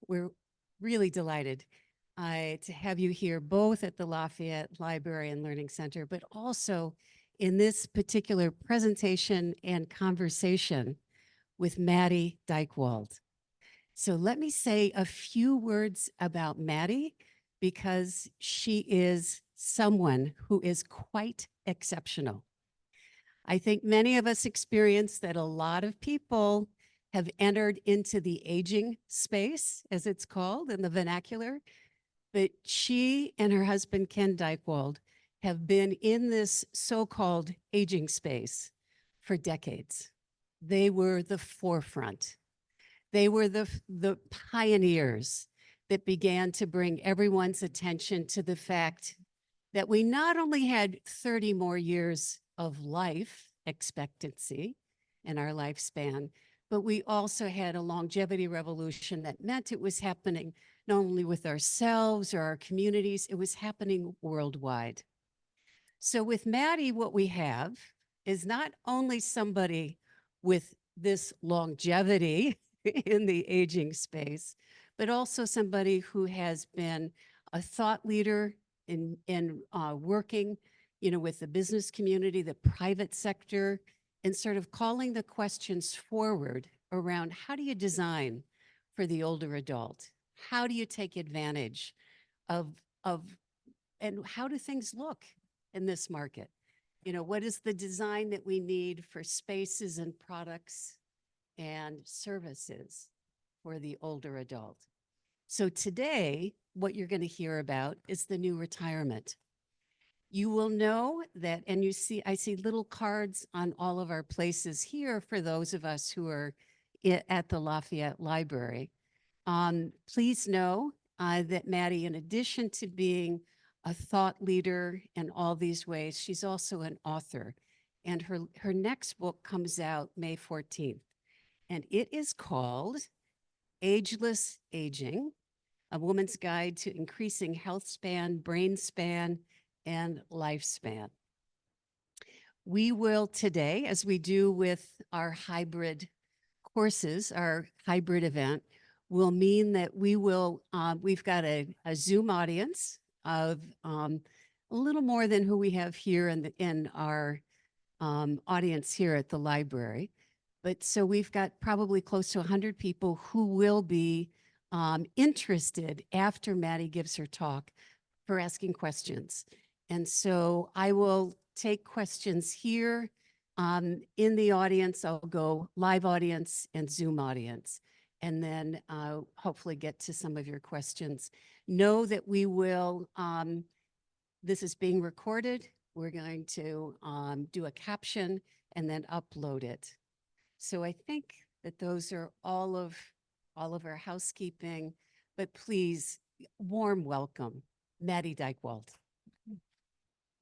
We're really delighted to have you here, both at the Lafayette Library and Learning Center, but also in this particular presentation and conversation with Maddy Dychtwald. So let me say a few words about Maddy, because she is someone who is quite exceptional. I think many of us experience that a lot of people have entered into the aging space, as it's called in the vernacular, but she and her husband, Ken Dychtwald, have been in this so-called aging space for decades. They were the forefront. They were the pioneers that began to bring everyone's attention to the fact that we not only had 30 more years of life expectancy in our lifespan, but we also had a longevity revolution that meant it was happening not only with ourselves or our communities, it was happening worldwide. So with Maddy, what we have is not only somebody with this longevity in the aging space, but also somebody who has been a thought leader in working, with the business community, the private sector, and sort of calling the questions forward around how do you design for the older adult? How do you take advantage of and how do things look in this market? What is the design that we need for spaces and products and services for the older adult? So today, what you're going to hear about is the new retirement. You will know that, and I see little cards on all of our places here for those of us who are at the Lafayette Library. Please know that Maddy, in addition to being a thought leader in all these ways, she's also an author. And her next book comes out May 14th. And it is called Ageless Aging, A Woman's Guide to Increasing Health Span, Brain Span, and Lifespan. We will today, as we do with our hybrid courses, our hybrid event, will mean that we've got a Zoom audience of a little more than who we have here in our audience here at the library. But so we've got probably close to 100 people who will be interested after Maddy gives her talk for asking questions. And so I will take questions here in the audience. I'll go live audience and Zoom audience, and then hopefully get to some of your questions. Know that we will, this is being recorded. We're going to do a caption and then upload it. So I think that those are all of our housekeeping, but please, warm welcome, Maddy Dychtwald.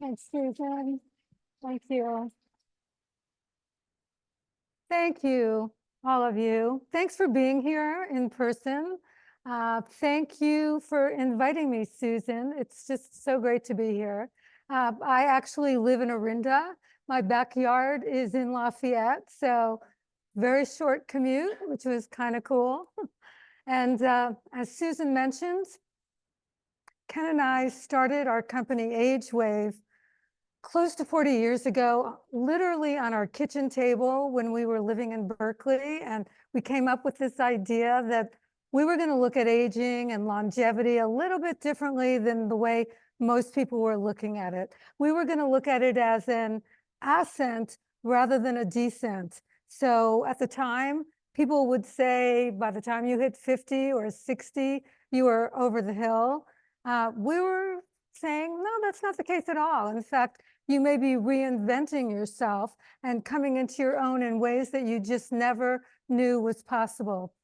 Thanks, Susan. Thank you. Thank you, all of you. Thanks for being here in person. Thank you for inviting me, Susan. It's just so great to be here. I actually live in Orinda. My backyard is in Lafayette, so very short commute, which was kind of cool. And as Susan mentioned, Ken and I started our company AgeWave close to 40 years ago, literally on our kitchen table when we were living in Berkeley. And we came up with this idea that we were going to look at aging and longevity a little bit differently than the way most people were looking at it. We were going to look at it as an ascent rather than a descent. So at the time, people would say by the time you hit 50 or 60, you were over the hill. We were saying, no, that's not the case at all. In fact, you may be reinventing yourself and coming into your own in ways that you just never knew was possible.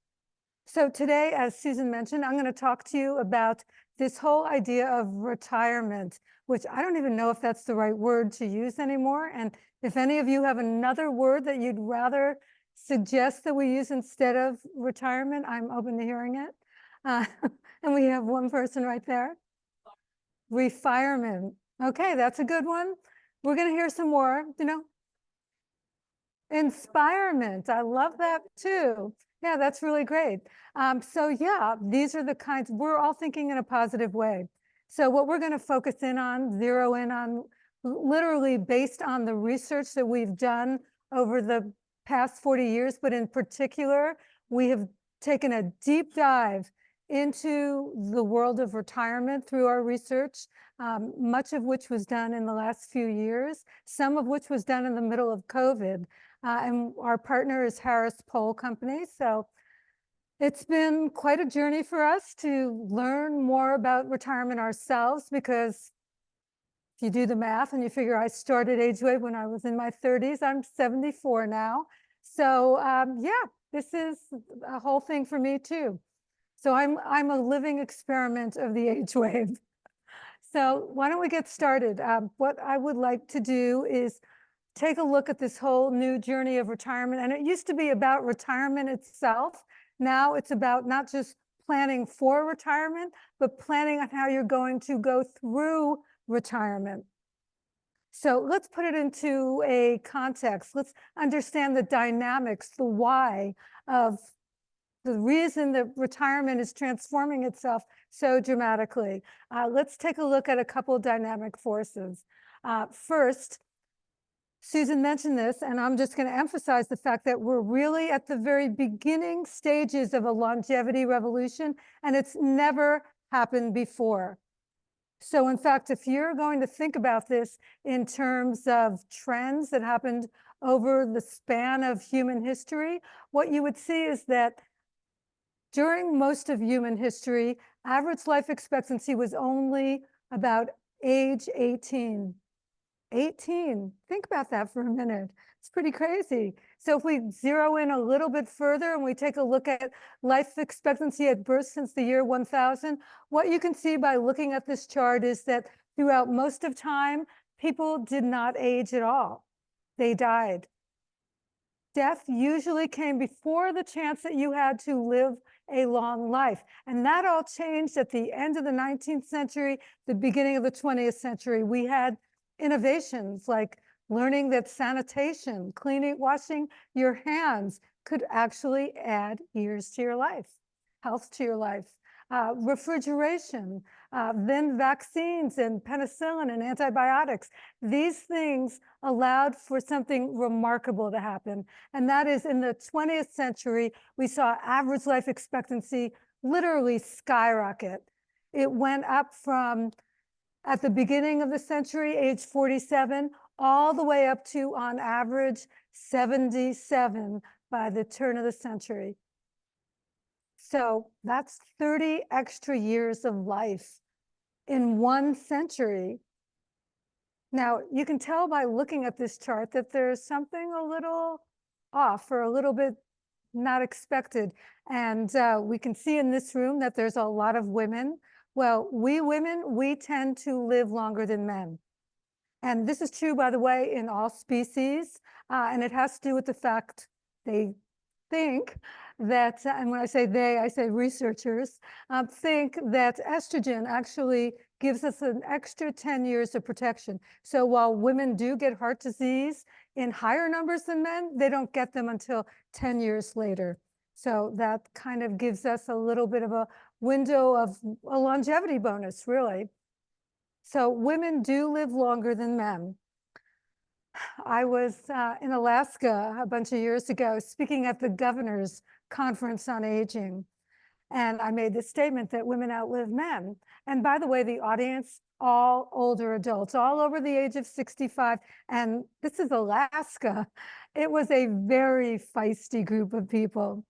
So today, as Susan mentioned, I'm going to talk to you about this whole idea of retirement, which I don't even know if that's the right word to use anymore. And if any of you have another word that you'd rather suggest that we use instead of retirement, I'm open to hearing it. And we have one person right there. Refirement. Okay, that's a good one. We're going to hear some more, Inspirement. I love that too. Yeah, that's really great. So yeah, these are the kinds, we're all thinking in a positive way. So what we're going to focus in on, zero in on, literally based on the research that we've done over the past 40 years, but in particular, we have taken a deep dive into the world of retirement through our research, much of which was done in the last few years, some of which was done in the middle of COVID. And our partner is Harris Poll Company. So it's been quite a journey for us to learn more about retirement ourselves, because if you do the math and you figure I started AgeWave when I was in my 30s, I'm 74 now. So yeah, this is a whole thing for me too. So I'm a living experiment of the AgeWave. So why don't we get started? What I would like to do is take a look at this whole new journey of retirement. And it used to be about retirement itself. Now it's about not just planning for retirement, but planning on how you're going to go through retirement. So let's put it into a context. Let's understand the dynamics, the why of the reason that retirement is transforming itself so dramatically. Let's take a look at a couple of dynamic forces. First, Susan mentioned this, and I'm just going to emphasize the fact that we're really at the very beginning stages of a longevity revolution, and it's never happened before. So in fact, if you're going to think about this in terms of trends that happened over the span of human history, what you would see is that during most of human history, average life expectancy was only about age 18. 18. Think about that for a minute. It's pretty crazy. So if we zero in a little bit further and we take a look at life expectancy at birth since the year 1000, what you can see by looking at this chart is that throughout most of time, people did not age at all. They died. Death usually came before the chance that you had to live a long life. And that all changed at the end of the 19th century, the beginning of the 20th century. We had innovations like learning that sanitation, cleaning, washing your hands could actually add years to your life, health to your life. Refrigeration, then vaccines and penicillin and antibiotics. These things allowed for something remarkable to happen. And that is, in the 20th century, we saw average life expectancy literally skyrocket. It went up from, at the beginning of the century, age 47, all the way up to, on average, 77 by the turn of the century. So that's 30 extra years of life in one century. Now, you can tell by looking at this chart that there's something a little off or a little bit not expected. And we can see in this room that there's a lot of women. Well, we women, we tend to live longer than men. And this is true, by the way, in all species. And it has to do with the fact they think that, and when I say they, I say researchers, think that estrogen actually gives us an extra 10 years of protection. So while women do get heart disease in higher numbers than men, they don't get them until 10 years later. So that kind of gives us a little bit of a window of a longevity bonus, really. So women do live longer than men. I was in Alaska a bunch of years ago speaking at the governor's conference on aging. And I made this statement that women outlive men. And by the way, the audience, all older adults, all over the age of 65. And this is Alaska. It was a very feisty group of people.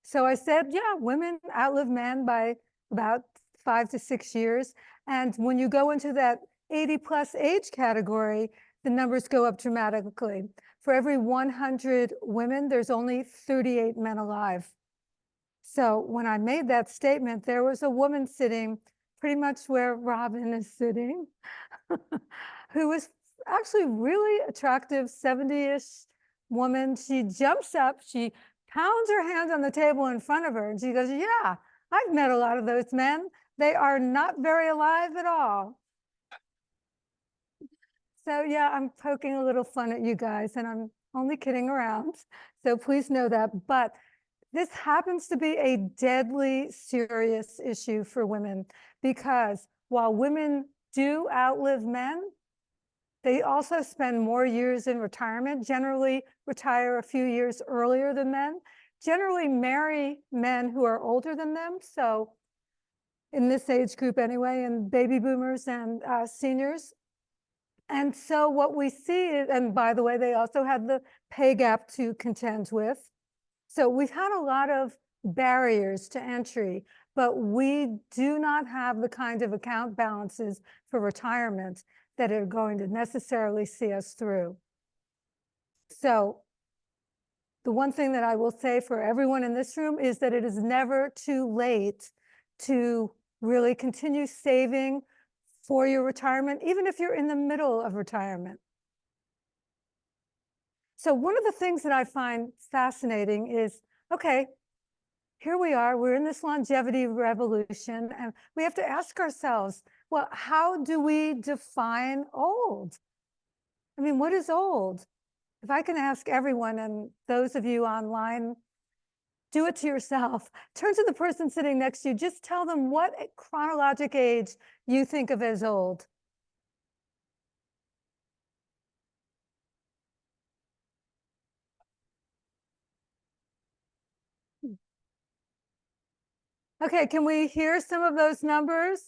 So I said, yeah, women outlive men by about 5 to 6 years. And when you go into that 80 plus age category, the numbers go up dramatically. For every 100 women, there's only 38 men alive. So when I made that statement, there was a woman sitting pretty much where Robin is sitting, who was actually really attractive, 70-ish woman. She jumps up, she pounds her hand on the table in front of her, and she goes, yeah, I've met a lot of those men. They are not very alive at all. So yeah, I'm poking a little fun at you guys, and I'm only kidding around. So please know that. But this happens to be a deadly serious issue for women, because while women do outlive men, they also spend more years in retirement, generally retire a few years earlier than men, generally marry men who are older than them. So in this age group anyway, and baby boomers and seniors. And so what we see is, and by the way, they also had the pay gap to contend with. So we've had a lot of barriers to entry, but we do not have the kind of account balances for retirement that are going to necessarily see us through. So the one thing that I will say for everyone in this room is that it is never too late to really continue saving for your retirement, even if you're in the middle of retirement. So one of the things that I find fascinating is, okay, here we are, we're in this longevity revolution, and we have to ask ourselves, well, how do we define old? I mean, what is old? If I can ask everyone, and those of you online, do it to yourself. Turn to the person sitting next to you. Just tell them what chronologic age you think of as old. Okay, can we hear some of those numbers?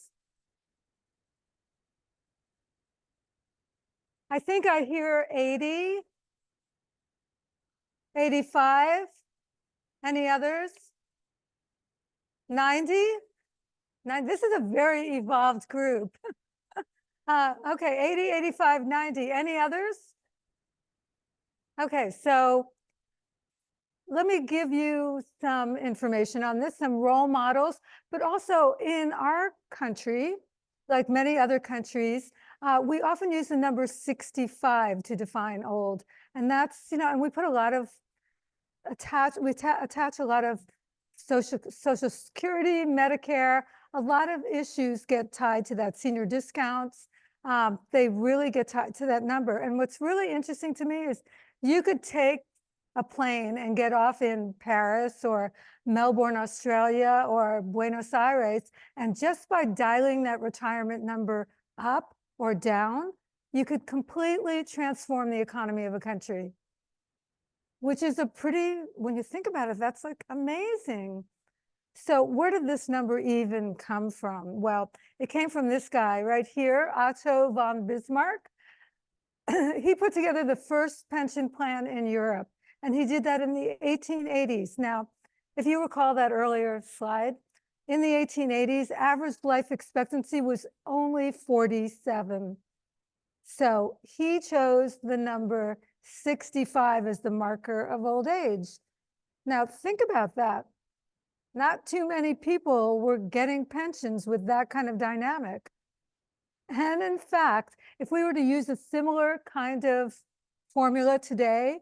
I think I hear 80, 85. Any others? 90? This is a very evolved group. Okay, 80, 85, 90. Any others? Okay, so let me give you some information on this, some role models, but also in our country, like many other countries, we often use the number 65 to define old. And that's, and we put a lot of attach a lot of social security, Medicare, a lot of issues get tied to that, senior discounts. They really get tied to that number. And what's really interesting to me is you could take a plane and get off in Paris or Melbourne, Australia, or Buenos Aires, and just by dialing that retirement number up or down, you could completely transform the economy of a country, which is a pretty, when you think about it, that's like amazing. So where did this number even come from? Well, it came from this guy right here, Otto von Bismarck. He put together the first pension plan in Europe, and he did that in the 1880s. Now, if you recall that earlier slide, in the 1880s, average life expectancy was only 47. So he chose the number 65 as the marker of old age. Now, think about that. Not too many people were getting pensions with that kind of dynamic. And in fact, if we were to use a similar kind of formula today,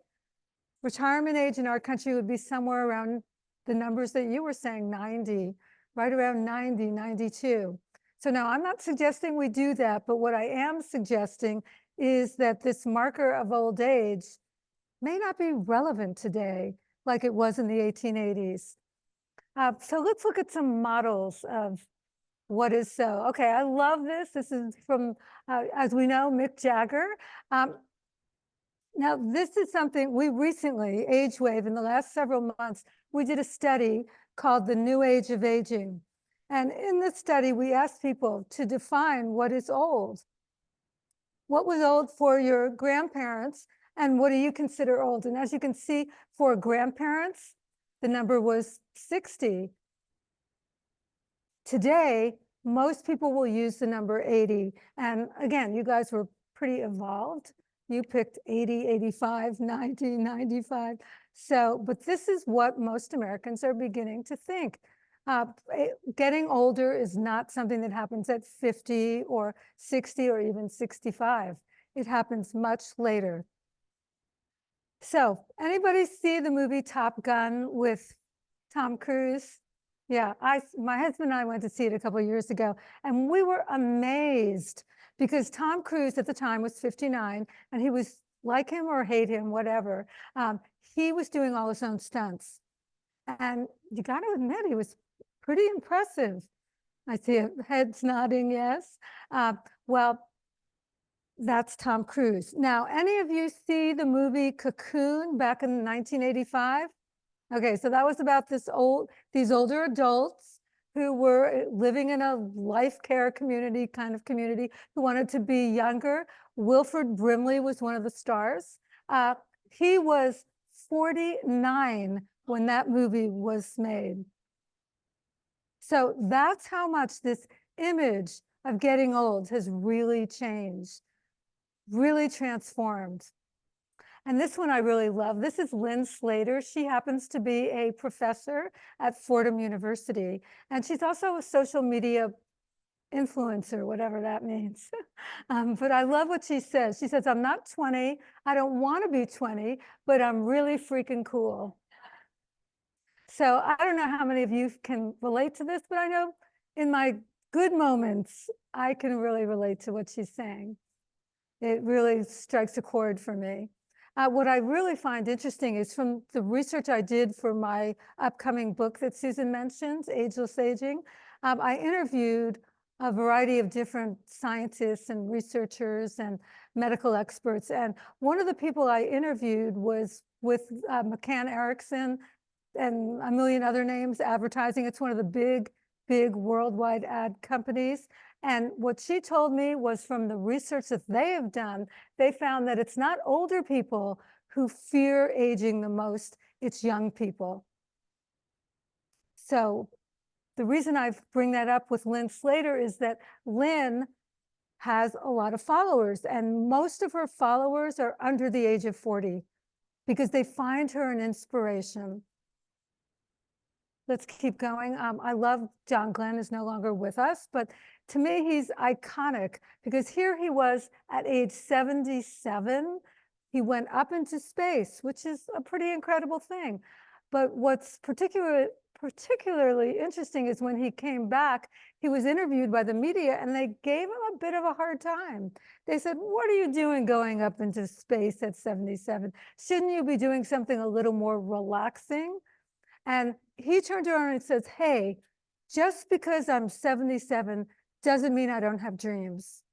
retirement age in our country would be somewhere around the numbers that you were saying, 90, right around 90, 92. So now I'm not suggesting we do that, but what I am suggesting is that this marker of old age may not be relevant today like it was in the 1880s. So let's look at some models of what is so. Okay, I love this. This is from, as we know, Mick Jagger. Now, this is something we recently, AgeWave, in the last several months, we did a study called The New Age of Aging. And in this study, we asked people to define what is old. What was old for your grandparents, and what do you consider old? And as you can see, for grandparents, the number was 60. Today, most people will use the number 80. And again, you guys were pretty evolved. You picked 80, 85, 90, 95. So, but this is what most Americans are beginning to think. Getting older is not something that happens at 50 or 60 or even 65. It happens much later. So, anybody see the movie Top Gun with Tom Cruise? Yeah, my husband and I went to see it a couple of years ago, and we were amazed because Tom Cruise at the time was 59, and he was, like him or hate him, whatever, he was doing all his own stunts. And you got to admit, he was pretty impressive. I see heads nodding, yes. Well, that's Tom Cruise. Now, any of you see the movie Cocoon back in 1985? Okay, so that was about these older adults who were living in a life care community, kind of community, who wanted to be younger. Wilford Brimley was one of the stars. He was 49 when that movie was made. So that's how much this image of getting old has really changed, really transformed. And this one I really love. This is Lynn Slater. She happens to be a professor at Fordham University. And she's also a social media influencer, whatever that means. But I love what she says. She says, I'm not 20. I don't want to be 20, but I'm really freaking cool. So I don't know how many of you can relate to this, but I know in my good moments, I can really relate to what she's saying. It really strikes a chord for me. What I really find interesting is from the research I did for my upcoming book that Susan mentioned, Ageless Aging, I interviewed a variety of different scientists and researchers and medical experts. And one of the people I interviewed was with McCann Erickson and a million other names, advertising. It's one of the big worldwide ad companies. And what she told me was from the research that they have done, they found that it's not older people who fear aging the most, it's young people. So the reason I bring that up with Lynn Slater is that Lynn has a lot of followers, and most of her followers are under the age of 40 because they find her an inspiration. Let's keep going. I love John Glenn is no longer with us, but to me, he's iconic because here he was at age 77. He went up into space, which is a pretty incredible thing. But what's particularly interesting is when he came back, he was interviewed by the media and they gave him a bit of a hard time. They said, what are you doing going up into space at 77? Shouldn't you be doing something a little more relaxing? And he turned around and says, hey, just because I'm 77 doesn't mean I don't have dreams.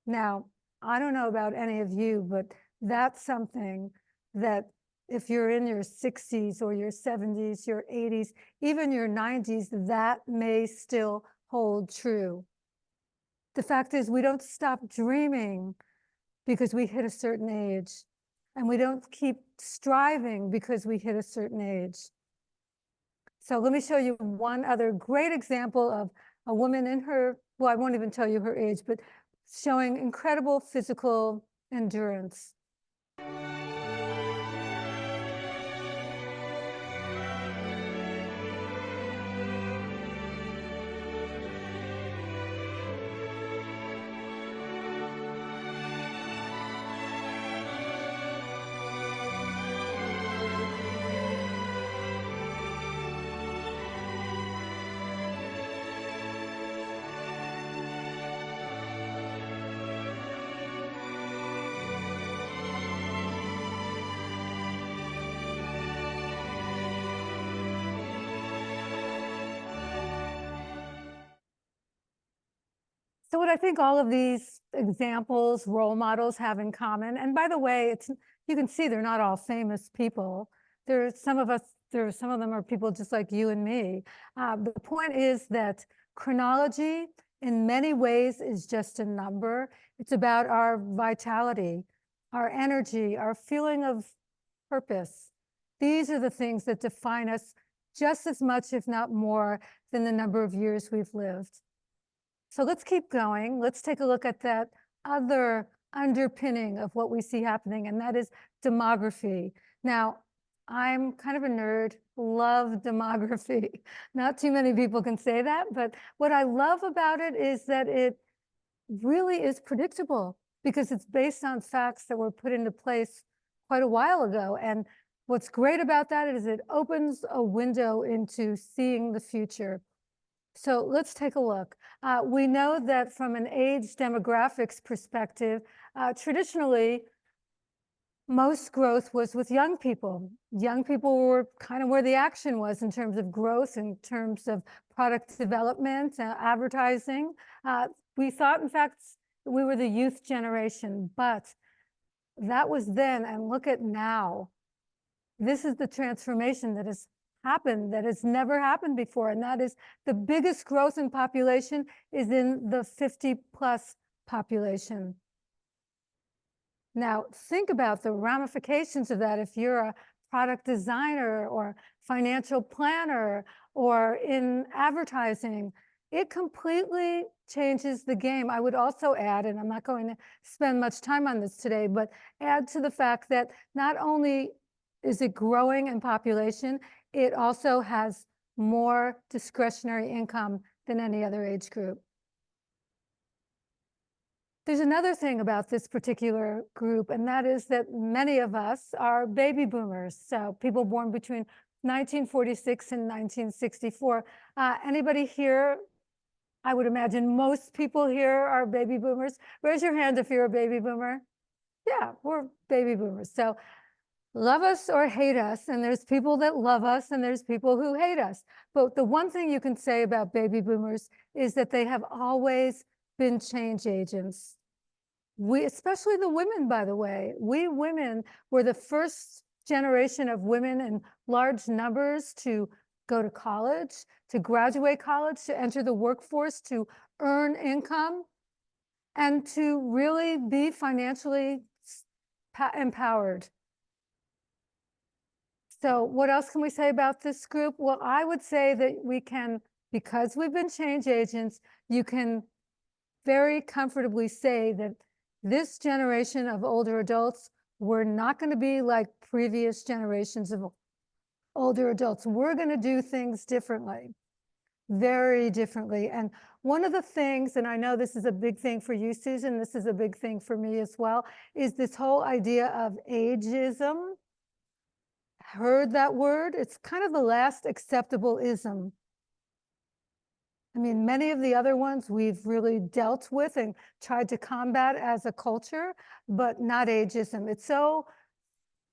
Now, I don't know about any of you, but that's something that if you're in your 60s or your 70s, your 80s, even your 90s, that may still hold true. The fact is, we don't stop dreaming because we hit a certain age. And we don't keep striving because we hit a certain age. So let me show you one other great example of a woman in her, well, I won't even tell you her age, but showing incredible physical endurance. So what I think all of these examples, role models have in common, and by the way, you can see they're not all famous people. Some of them are people just like you and me. The point is that chronology in many ways is just a number. It's about our vitality, our energy, our feeling of purpose. These are the things that define us just as much, if not more, than the number of years we've lived. So let's keep going. Let's take a look at that other underpinning of what we see happening, and that is demography. Now, I'm kind of a nerd, love demography. Not too many people can say that, but what I love about it is that it really is predictable because it's based on facts that were put into place quite a while ago. And what's great about that is it opens a window into seeing the future. So let's take a look. We know that from an age demographics perspective, traditionally, most growth was with young people. Young people were kind of where the action was in terms of growth, in terms of product development, advertising. We thought, in fact, we were the youth generation, but that was then, and look at now. This is the transformation that has happened, that has never happened before, and that is the biggest growth in population is in the 50+ population. Now, think about the ramifications of that if you're a product designer or financial planner or in advertising. It completely changes the game. I would also add, and I'm not going to spend much time on this today, but add to the fact that not only is it growing in population, it also has more discretionary income than any other age group. There's another thing about this particular group, and that is that many of us are baby boomers. So people born between 1946 and 1964. Anybody here? I would imagine most people here are baby boomers. Raise your hand if you're a baby boomer. Yeah, we're baby boomers. So love us or hate us, and there's people that love us and there's people who hate us. But the one thing you can say about baby boomers is that they have always been change agents. We, especially the women, by the way, we women were the first generation of women in large numbers to go to college, to graduate college, to enter the workforce, to earn income, and to really be financially empowered. So what else can we say about this group? Well, I would say that we can, because we've been change agents, you can very comfortably say that this generation of older adults, we're not going to be like previous generations of older adults. We're going to do things differently, very differently. And one of the things, and I know this is a big thing for you, Susan, this is a big thing for me as well, is this whole idea of ageism. Heard that word? It's kind of the last acceptable ism. I mean, many of the other ones we've really dealt with and tried to combat as a culture, but not ageism. It's so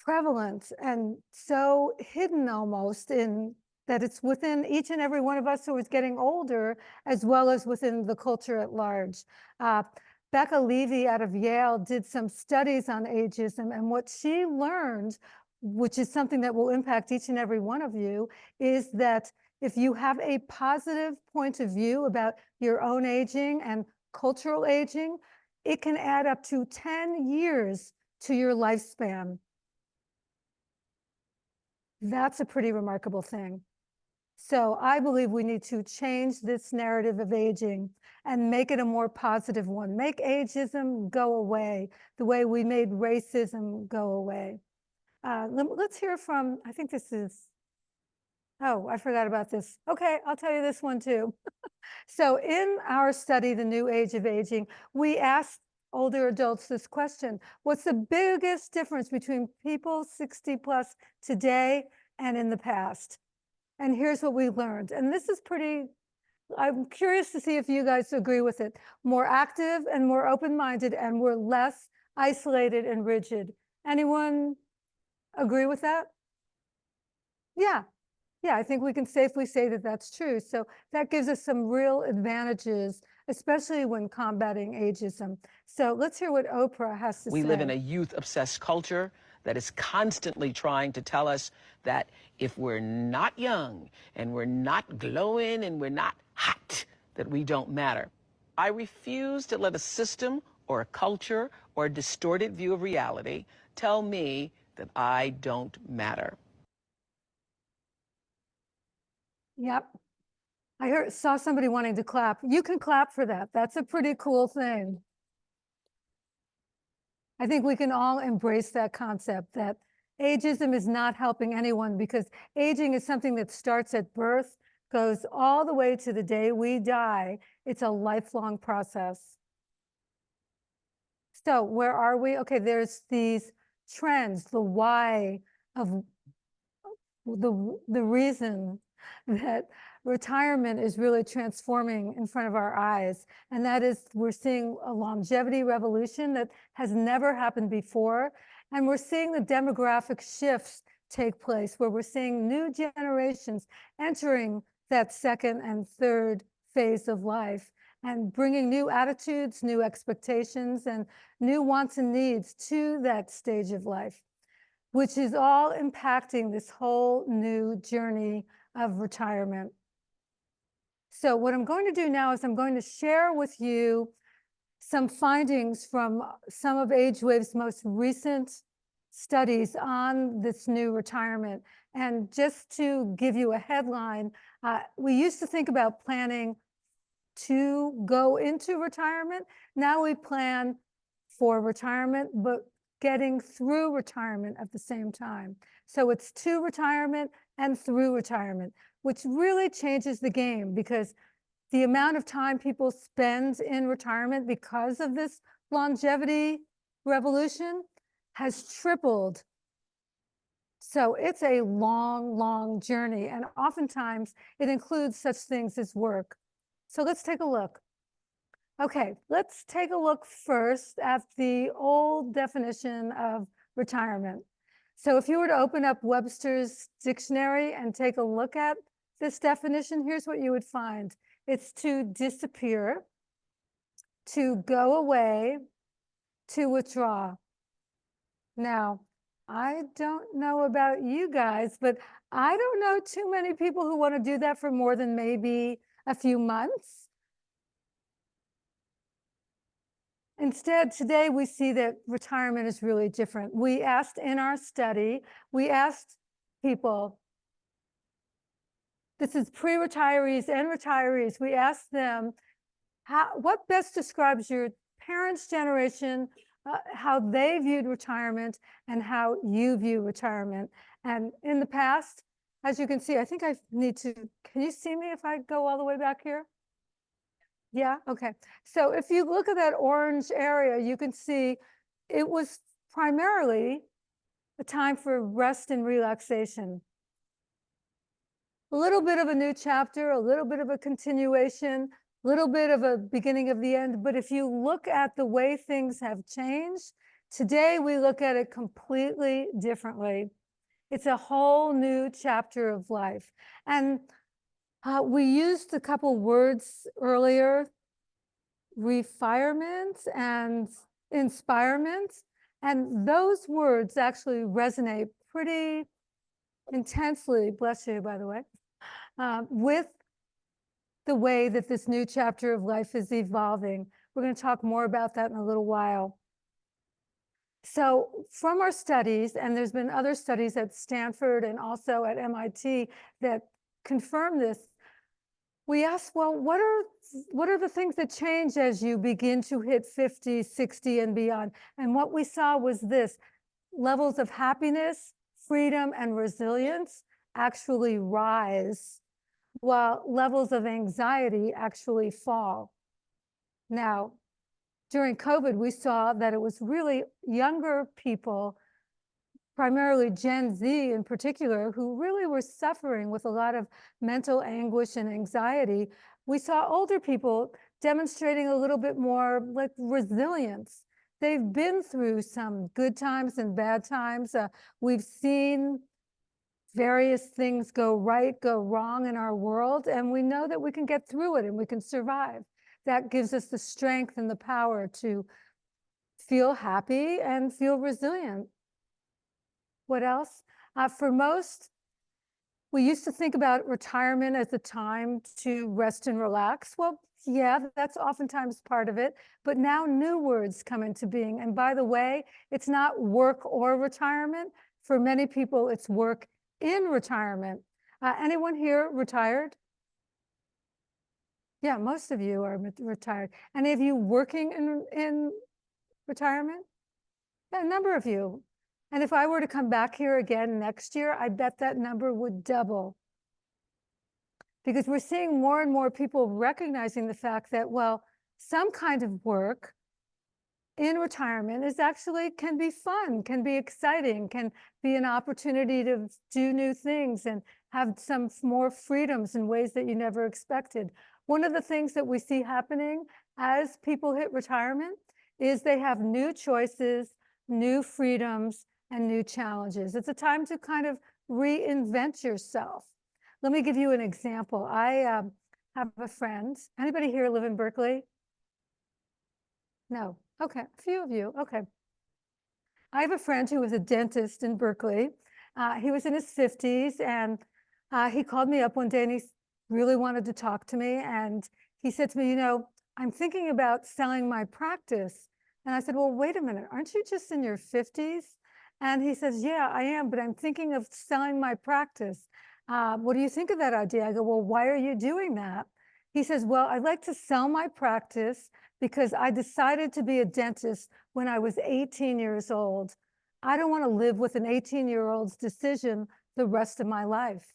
prevalent and so hidden almost in that it's within each and every one of us who is getting older, as well as within the culture at large. Becca Levy out of Yale did some studies on ageism, and what she learned, which is something that will impact each and every one of you, is that if you have a positive point of view about your own aging and cultural aging, it can add up to 10 years to your lifespan. That's a pretty remarkable thing. So I believe we need to change this narrative of aging and make it a more positive one. Make ageism go away the way we made racism go away. Let's hear from, I think this is, oh, I forgot about this. Okay, I'll tell you this one too. So in our study, The New Age of Aging, we asked older adults this question: what's the biggest difference between people 60+ today and in the past? And here's what we learned. And this is pretty, I'm curious to see if you guys agree with it. More active and more open-minded, and we're less isolated and rigid. Anyone agree with that? Yeah. Yeah, I think we can safely say that that's true. So that gives us some real advantages, especially when combating ageism. So let's hear what Oprah has to say. We live in a youth-obsessed culture that is constantly trying to tell us that if we're not young and we're not glowing and we're not hot, that we don't matter. I refuse to let a system or a culture or a distorted view of reality tell me that I don't matter. Yep. I saw somebody wanting to clap. You can clap for that. That's a pretty cool thing. I think we can all embrace that concept that ageism is not helping anyone, because aging is something that starts at birth, goes all the way to the day we die. It's a lifelong process. So where are we? Okay, there's these trends, the why of the reason that retirement is really transforming in front of our eyes. And that is, we're seeing a longevity revolution that has never happened before. And we're seeing the demographic shifts take place, where we're seeing new generations entering that second and third phase of life and bringing new attitudes, new expectations, and new wants and needs to that stage of life, which is all impacting this whole new journey of retirement. So what I'm going to do now is I'm going to share with you some findings from some of AgeWave's most recent studies on this new retirement. And just to give you a headline, we used to think about planning to go into retirement. Now we plan for retirement, but getting through retirement at the same time. So it's to retirement and through retirement, which really changes the game, because the amount of time people spend in retirement because of this longevity revolution has tripled. So it's a long, long journey, and oftentimes it includes such things as work. So let's take a look. Okay, let's take a look first at the old definition of retirement. So if you were to open up Webster's dictionary and take a look at this definition, here's what you would find. It's to disappear, to go away, to withdraw. Now, I don't know about you guys, but I don't know too many people who want to do that for more than maybe a few months. Instead, today we see that retirement is really different. We asked in our study, we asked people, this is pre-retirees and retirees, we asked them, what best describes your parents' generation, how they viewed retirement and how you view retirement. And in the past, as you can see, I think I need to, can you see me if I go all the way back here? Yeah, okay. So if you look at that orange area, you can see it was primarily a time for rest and relaxation. A little bit of a new chapter, a little bit of a continuation, a little bit of a beginning of the end. But if you look at the way things have changed, today we look at it completely differently. It's a whole new chapter of life. And we used a couple words earlier, refirement and inspirement. And those words actually resonate pretty intensely, bless you, by the way, with the way that this new chapter of life is evolving. We're going to talk more about that in a little while. So from our studies, and there's been other studies at Stanford and also at MIT that confirm this, we asked, well, what are the things that change as you begin to hit 50, 60 and beyond? And what we saw was this: levels of happiness, freedom, and resilience actually rise, while levels of anxiety actually fall. Now, during COVID, we saw that it was really younger people, primarily Gen Z in particular, who really were suffering with a lot of mental anguish and anxiety. We saw older people demonstrating a little bit more like resilience. They've been through some good times and bad times. We've seen various things go right, go wrong in our world, and we know that we can get through it and we can survive. That gives us the strength and the power to feel happy and feel resilient. What else? For most, we used to think about retirement as a time to rest and relax. Well, yeah, that's oftentimes part of it, but now new words come into being. And by the way, it's not work or retirement. For many people, it's work in retirement. Anyone here retired? Yeah, most of you are retired. Any of you working in retirement? Yeah, a number of you. And if I were to come back here again next year, I bet that number would double. Because we're seeing more and more people recognizing the fact that, well, some kind of work in retirement is actually can be fun, can be exciting, can be an opportunity to do new things and have some more freedoms in ways that you never expected. One of the things that we see happening as people hit retirement is they have new choices, new freedoms, and new challenges. It's a time to kind of reinvent yourself. Let me give you an example. I have a friend. Anybody here live in Berkeley? No. Okay. A few of you. Okay. I have a friend who was a dentist in Berkeley. He was in his 50s, and he called me up one day and he really wanted to talk to me. And he said to me, you know, I'm thinking about selling my practice. And I said, well, wait a minute, aren't you just in your 50s? And he says, yeah, I am, but I'm thinking of selling my practice. What do you think of that idea? I go, well, why are you doing that? He says, well, I'd like to sell my practice because I decided to be a dentist when I was 18 years old. I don't want to live with an 18-year-old's decision the rest of my life.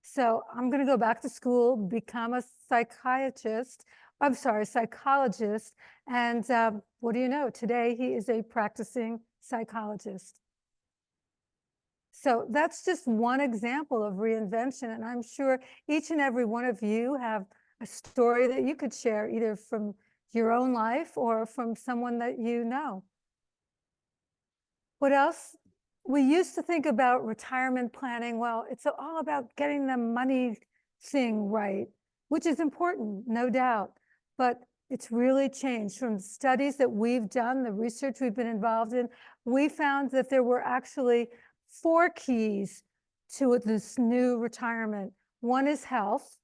So I'm going to go back to school, become a psychologist. And what do you know? Today, he is a practicing psychologist. So that's just one example of reinvention. And I'm sure each and every one of you have a story that you could share, either from your own life or from someone that you know. What else? We used to think about retirement planning. Well, it's all about getting the money thing right, which is important, no doubt. But it's really changed. From studies that we've done, the research we've been involved in, we found that there were actually 4 keys to this new retirement. One is health,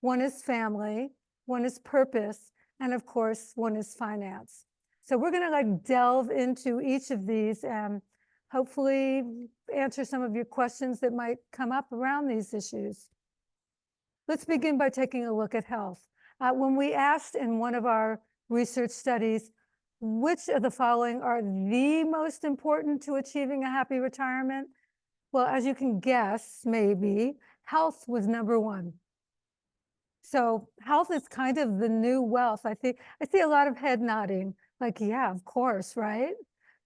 one is family, one is purpose, and of course, one is finance. So we're going to delve into each of these and hopefully answer some of your questions that might come up around these issues. Let's begin by taking a look at health. When we asked in one of our research studies, which of the following are the most important to achieving a happy retirement? Well, as you can guess, maybe, health was number 1. So health is kind of the new wealth. I see a lot of head nodding, like, yeah, of course, right?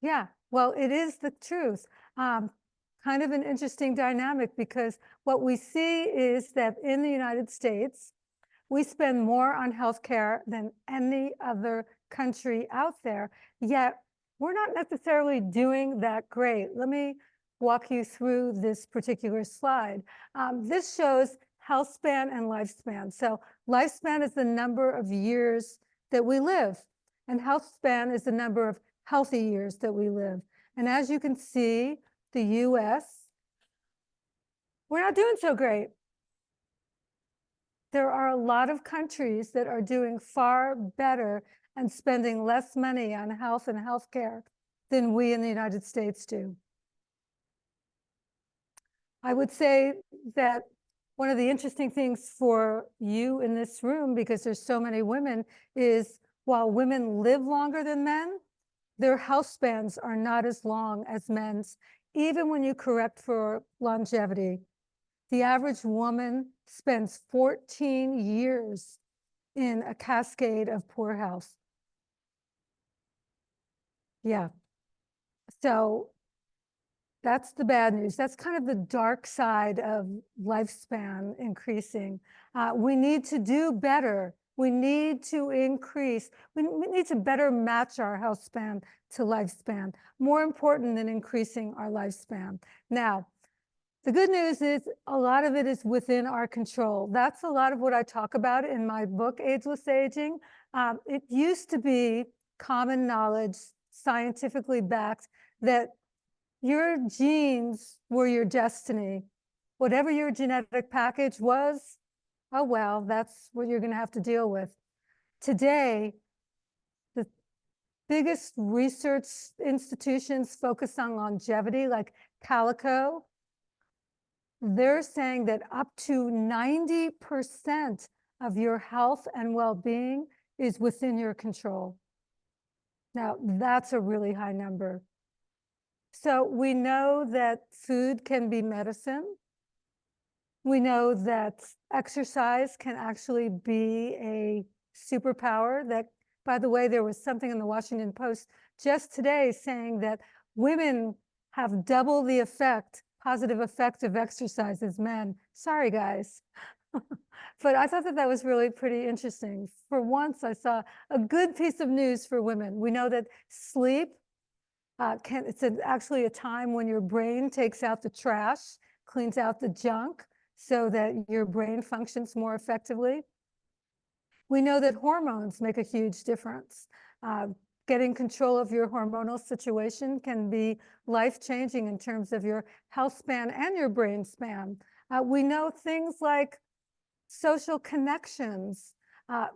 Yeah, well, it is the truth. Kind of an interesting dynamic, because what we see is that in the United States, we spend more on healthcare than any other country out there, yet we're not necessarily doing that great. Let me walk you through this particular slide. This shows health span and lifespan. So lifespan is the number of years that we live, and health span is the number of healthy years that we live. And as you can see, the US, we're not doing so great. There are a lot of countries that are doing far better and spending less money on health and healthcare than we in the United States do. I would say that one of the interesting things for you in this room, because there's so many women, is while women live longer than men, their health spans are not as long as men's, even when you correct for longevity. The average woman spends 14 years in a cascade of poor health. Yeah. So that's the bad news. That's kind of the dark side of lifespan increasing. We need to do better. We need to increase. We need to better match our health span to lifespan. More important than increasing our lifespan. Now, the good news is a lot of it is within our control. That's a lot of what I talk about in my book, Ageless Aging. It used to be common knowledge, scientifically backed, that your genes were your destiny. Whatever your genetic package was, oh well, that's what you're going to have to deal with. Today, the biggest research institutions focused on longevity, like Calico, they're saying that up to 90% of your health and well-being is within your control. Now, that's a really high number. So we know that food can be medicine. We know that exercise can actually be a superpower. That, by the way, there was something in the Washington Post just today saying that women have double the positive effect of exercise as men. Sorry, guys. But I thought that that was really pretty interesting. For once, I saw a good piece of news for women. We know that sleep Actually a time when your brain takes out the trash, cleans out the junk so that your brain functions more effectively. We know that hormones make a huge difference. Getting control of your hormonal situation can be life-changing in terms of your health span and your brain span. We know things like social connections,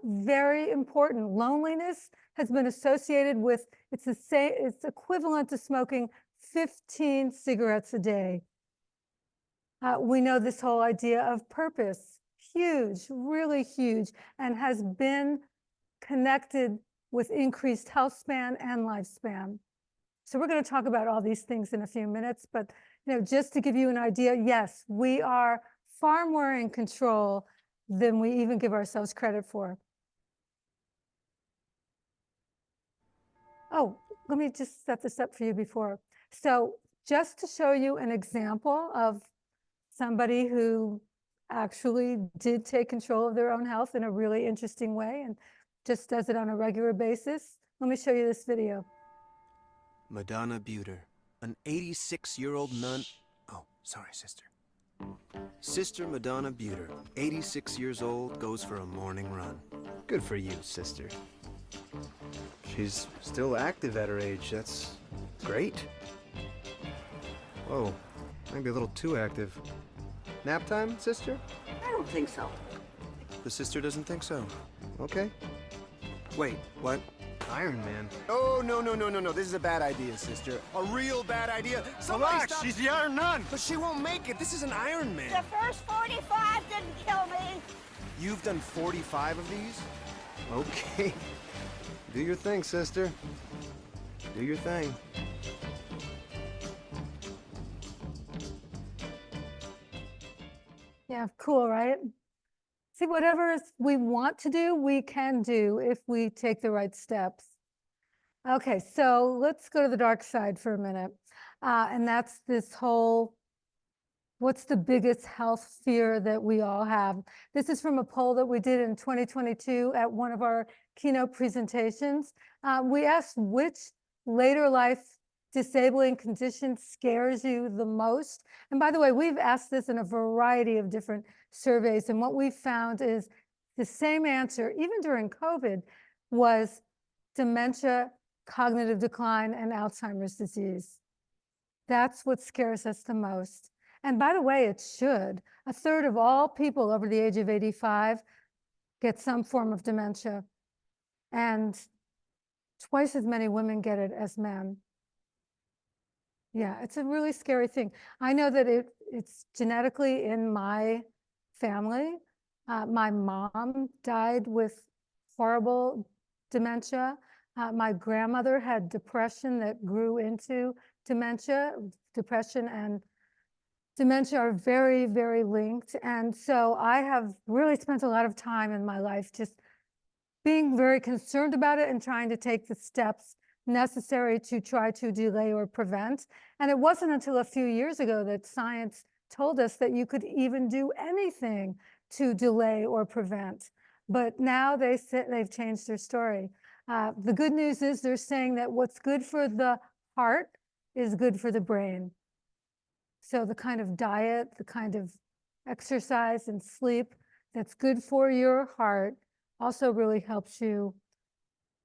very important. Loneliness has been associated with, it's equivalent to smoking 15 cigarettes a day. We know this whole idea of purpose, huge, really huge, and has been connected with increased health span and lifespan. So we're going to talk about all these things in a few minutes, but just to give you an idea, yes, we are far more in control than we even give ourselves credit for. Oh, let me just set this up for you before. So just to show you an example of somebody who actually did take control of their own health in a really interesting way and just does it on a regular basis, let me show you this video. Madonna Buter, an 86-year-old nun. Oh, sorry, sister. Sister Madonna Buter, 86 years old, goes for a morning run. Good for you, sister. She's still active at her age. That's great. Whoa, maybe a little too active. Nap time, sister? I don't think so. The sister doesn't think so. Okay. Wait, what? Iron Man? Oh, no. This is a bad idea, sister. A real bad idea. Relax, she's the Iron Nun. But she won't make it. This is an Iron Man. The first 45 didn't kill me. You've done 45 of these? Okay. Do your thing, sister. Do your thing. Yeah, cool, right? See, whatever we want to do, we can do if we take the right steps. Okay, so let's go to the dark side for a minute. And that's this whole, what's the biggest health fear that we all have? This is from a poll that we did in 2022 at one of our keynote presentations. We asked which later life disabling condition scares you the most. And by the way, we've asked this in a variety of different surveys. And what we found is the same answer, even during COVID, was dementia, cognitive decline, and Alzheimer's disease. That's what scares us the most. And by the way, it should. A third of all people over the age of 85 get some form of dementia. And twice as many women get it as men. Yeah, it's a really scary thing. I know that it's genetically in my family. My mom died with horrible dementia. My grandmother had depression that grew into dementia. Depression and dementia are very, very linked. And so I have really spent a lot of time in my life just being very concerned about it and trying to take the steps necessary to try to delay or prevent. And it wasn't until a few years ago that science told us that you could even do anything to delay or prevent. But now they've changed their story. The good news is they're saying that what's good for the heart is good for the brain. So the kind of diet, the kind of exercise and sleep that's good for your heart also really helps you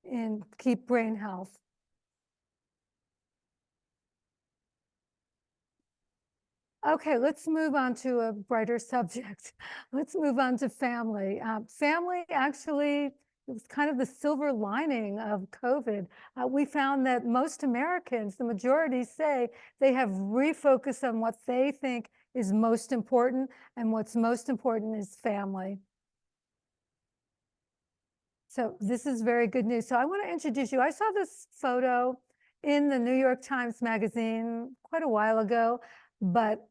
in keep brain health. Okay, let's move on to a brighter subject. Let's move on to family. Family actually, it was kind of the silver lining of COVID. We found that most Americans, the majority, say they have refocused on what they think is most important, and what's most important is family. So this is very good news. So I want to introduce you. I saw this photo in the New York Times Magazine quite a while ago, but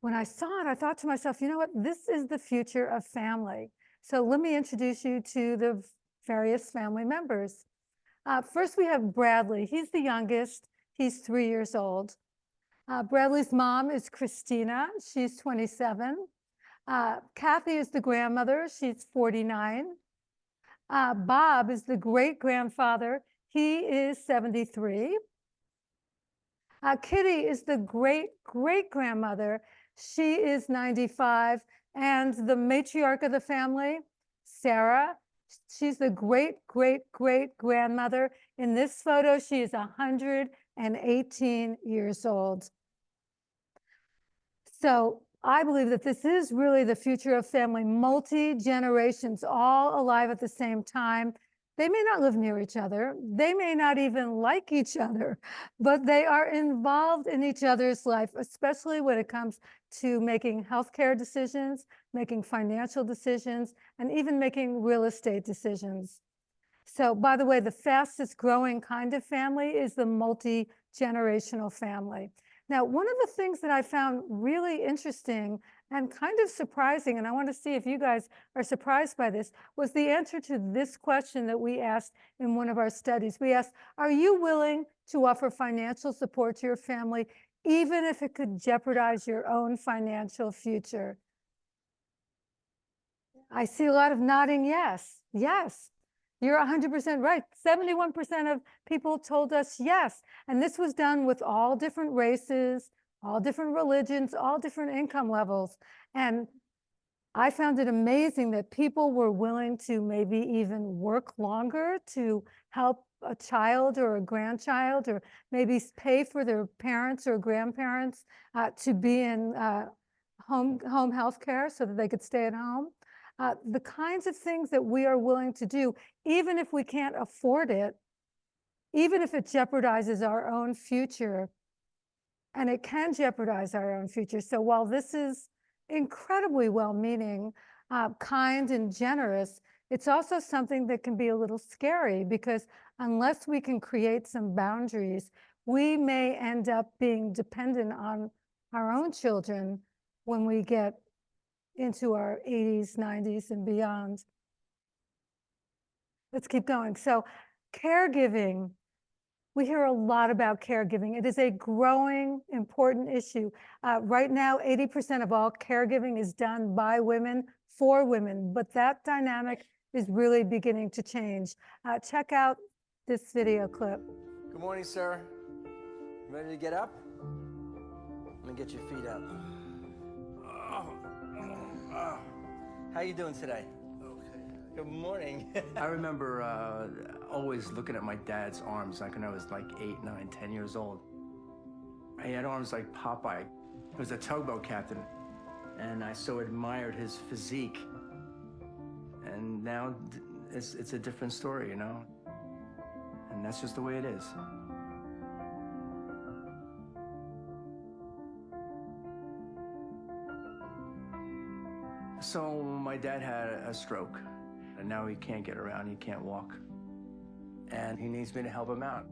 when I saw it, I thought to myself, you know what, this is the future of family. So let me introduce you to the various family members. First, we have Bradley. He's the youngest. He's 3 years old. Bradley's mom is Christina. She's 27. Kathy is the grandmother. She's 49. Bob is the great-grandfather. He is 73. Kitty is the great-great-grandmother. She is 95, and the matriarch of the family, Sarah, she's the great-great-great-grandmother. In this photo, she is 118 years old. So I believe that this is really the future of family, multi-generations, all alive at the same time. They may not live near each other. They may not even like each other, but they are involved in each other's life, especially when it comes to making healthcare decisions, making financial decisions, and even making real estate decisions. So, by the way, the fastest growing kind of family is the multi-generational family. Now, one of the things that I found really interesting and kind of surprising, and I want to see if you guys are surprised by this, was the answer to this question that we asked in one of our studies. We asked, are you willing to offer financial support to your family, even if it could jeopardize your own financial future? I see a lot of nodding yes. Yes. You're 100% right. 71% of people told us yes. And this was done with all different races, all different religions, all different income levels. And I found it amazing that people were willing to maybe even work longer to help a child or a grandchild, or maybe pay for their parents or grandparents to be in home health care so that they could stay at home. The kinds of things that we are willing to do, even if we can't afford it, even if it jeopardizes our own future, and it can jeopardize our own future. So while this is incredibly well-meaning, kind, and generous, it's also something that can be a little scary, because unless we can create some boundaries, we may end up being dependent on our own children when we get into our 80s, 90s, and beyond. Let's keep going. So caregiving, we hear a lot about caregiving. It is a growing, important issue. Right now, 80% of all caregiving is done by women for women, but that dynamic is really beginning to change. Check out this video clip. Good morning, sir. You ready to get up? Let me get your feet up. How you doing today? Okay. Good morning. I remember always looking at my dad's arms, like when I was like 8, 9, 10 years old. He had arms like Popeye. He was a tugboat captain, and I so admired his physique. And now it's a different story, you know? And that's just the way it is. So my dad had a stroke, and now he can't get around, he can't walk. And he needs me to help him out.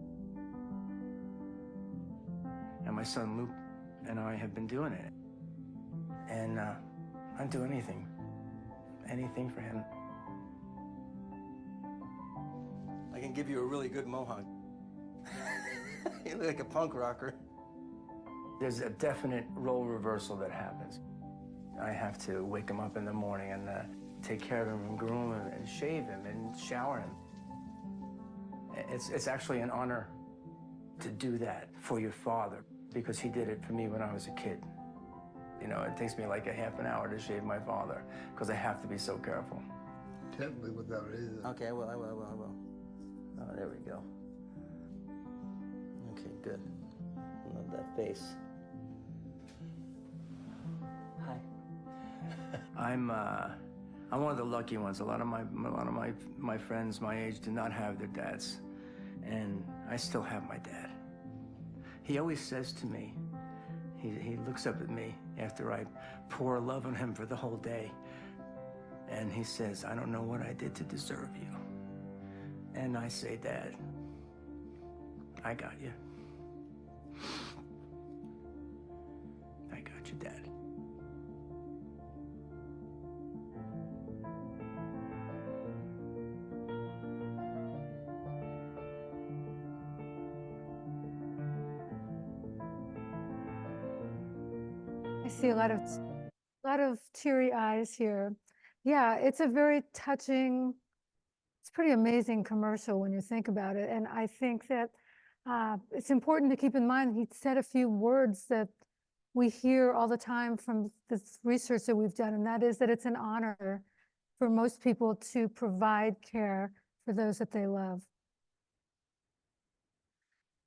And my son Luke and I have been doing it. And I'd do anything for him. I can give you a really good mohawk. You look like a punk rocker. There's a definite role reversal that happens. I have to wake him up in the morning and take care of him and groom him and shave him and shower him. It's actually an honor to do that for your father, because he did it for me when I was a kid. You know, it takes me like a half an hour to shave my father, because I have to be so careful. Tell me what that is. Okay, I will. Oh, there we go. Okay, good. Love that face. Hi. I'm one of the lucky ones. A lot of my friends my age do not have their dads, and I still have my dad. He always says to me, he looks up at me after I pour love on him for the whole day, and he says, "I don't know what I did to deserve you." And I say, "Dad, I got you. I got you, Dad." I see a lot of teary eyes here. Yeah, it's a very touching, it's pretty amazing commercial when you think about it. And I think that It's important to keep in mind, he said a few words that we hear all the time from this research that we've done, and that is that it's an honor for most people to provide care for those that they love.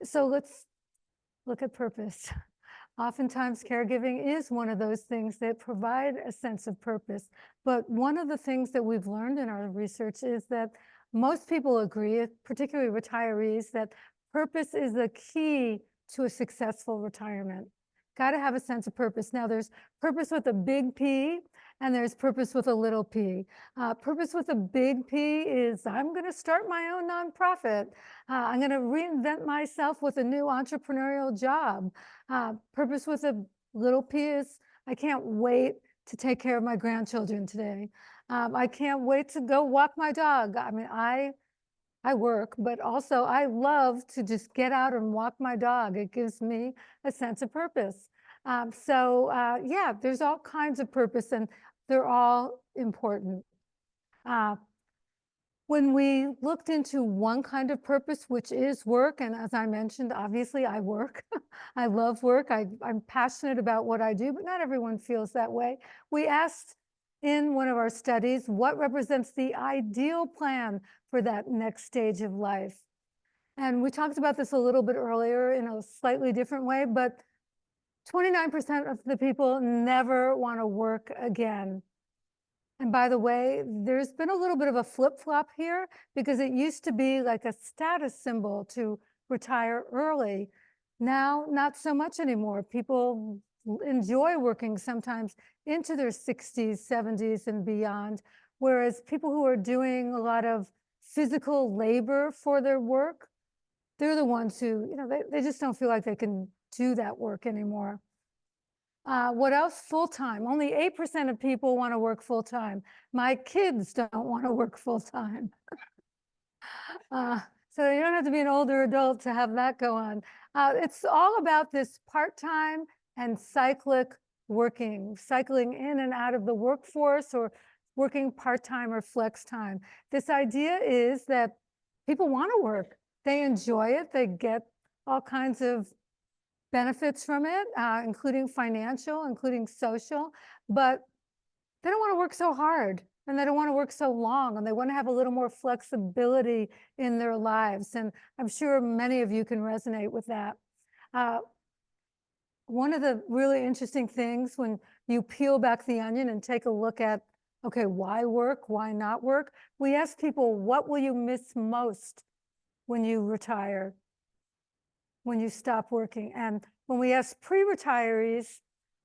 So let's look at purpose. Oftentimes, caregiving is one of those things that provide a sense of purpose. But one of the things that we've learned in our research is that most people agree, particularly retirees, that purpose is the key to a successful retirement. Got to have a sense of purpose. Now, there's purpose with a big P, and there's purpose with a little p. Purpose with a big P is I'm going to start my own nonprofit. I'm going to reinvent myself with a new entrepreneurial job. Purpose with a little p is I can't wait to take care of my grandchildren today. I can't wait to go walk my dog. I mean, I work, but also I love to just get out and walk my dog. It gives me a sense of purpose. Yeah, there's all kinds of purpose, and they're all important. When we looked into one kind of purpose, which is work, and as I mentioned, obviously I work. I love work. I'm passionate about what I do, but not everyone feels that way. We asked in one of our studies what represents the ideal plan for that next stage of life. And we talked about this a little bit earlier in a slightly different way, but 29% of the people never want to work again. And by the way, there's been a little bit of a flip-flop here because it used to be like a status symbol to retire early. Now, not so much anymore. People enjoy working sometimes into their 60s, 70s, and beyond, whereas people who are doing a lot of physical labor for their work, they're the ones who, they just don't feel like they can do that work anymore. What else? Full-time. Only 8% of people want to work full-time. My kids don't want to work full-time. So you don't have to be an older adult to have that go on. It's all about this part-time and cyclic working, cycling in and out of the workforce or working part-time or flex time. This idea is that people want to work. They enjoy it. They get all kinds of benefits from it, including financial, including social, but they don't want to work so hard and they don't want to work so long, and they want to have a little more flexibility in their lives. And I'm sure many of you can resonate with that. One of the really interesting things when you peel back the onion and take a look at, okay, why work, why not work? We ask people, what will you miss most when you retire, when you stop working? And when we asked pre-retirees,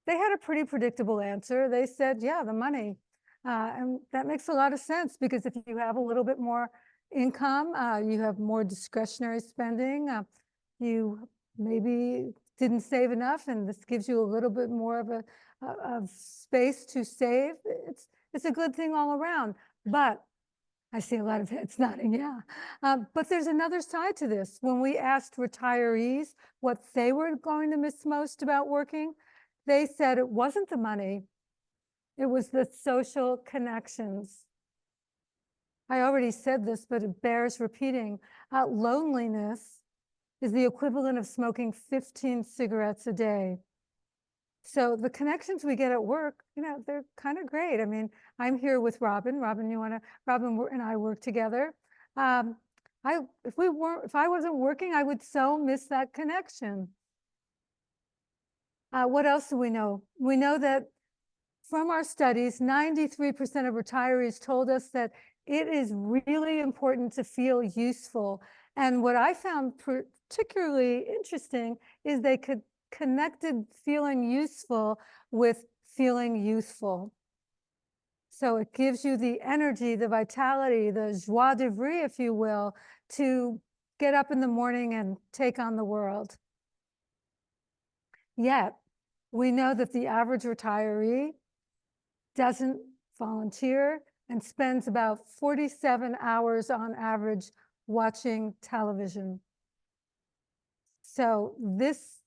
they had a pretty predictable answer. They said, yeah, the money. And that makes a lot of sense because if you have a little bit more income, you have more discretionary spending, you maybe didn't save enough, and this gives you a little bit more of space to save. It's a good thing all around. But I see a lot of heads nodding, yeah. But there's another side to this. When we asked retirees what they were going to miss most about working, they said it wasn't the money, it was the social connections. I already said this, but it bears repeating. Loneliness is the equivalent of smoking 15 cigarettes a day. So the connections we get at work, they're kind of great. I mean, I'm here with Robin. Robin and I work together. If I wasn't working, I would so miss that connection. What else do we know? We know that from our studies, 93% of retirees told us that it is really important to feel useful. And what I found particularly interesting is they connected feeling useful with feeling youthful. So it gives you the energy, the vitality, the joie de vivre, if you will, to get up in the morning and take on the world. Yet, we know that the average retiree doesn't volunteer and spends about 47 hours on average watching television. So this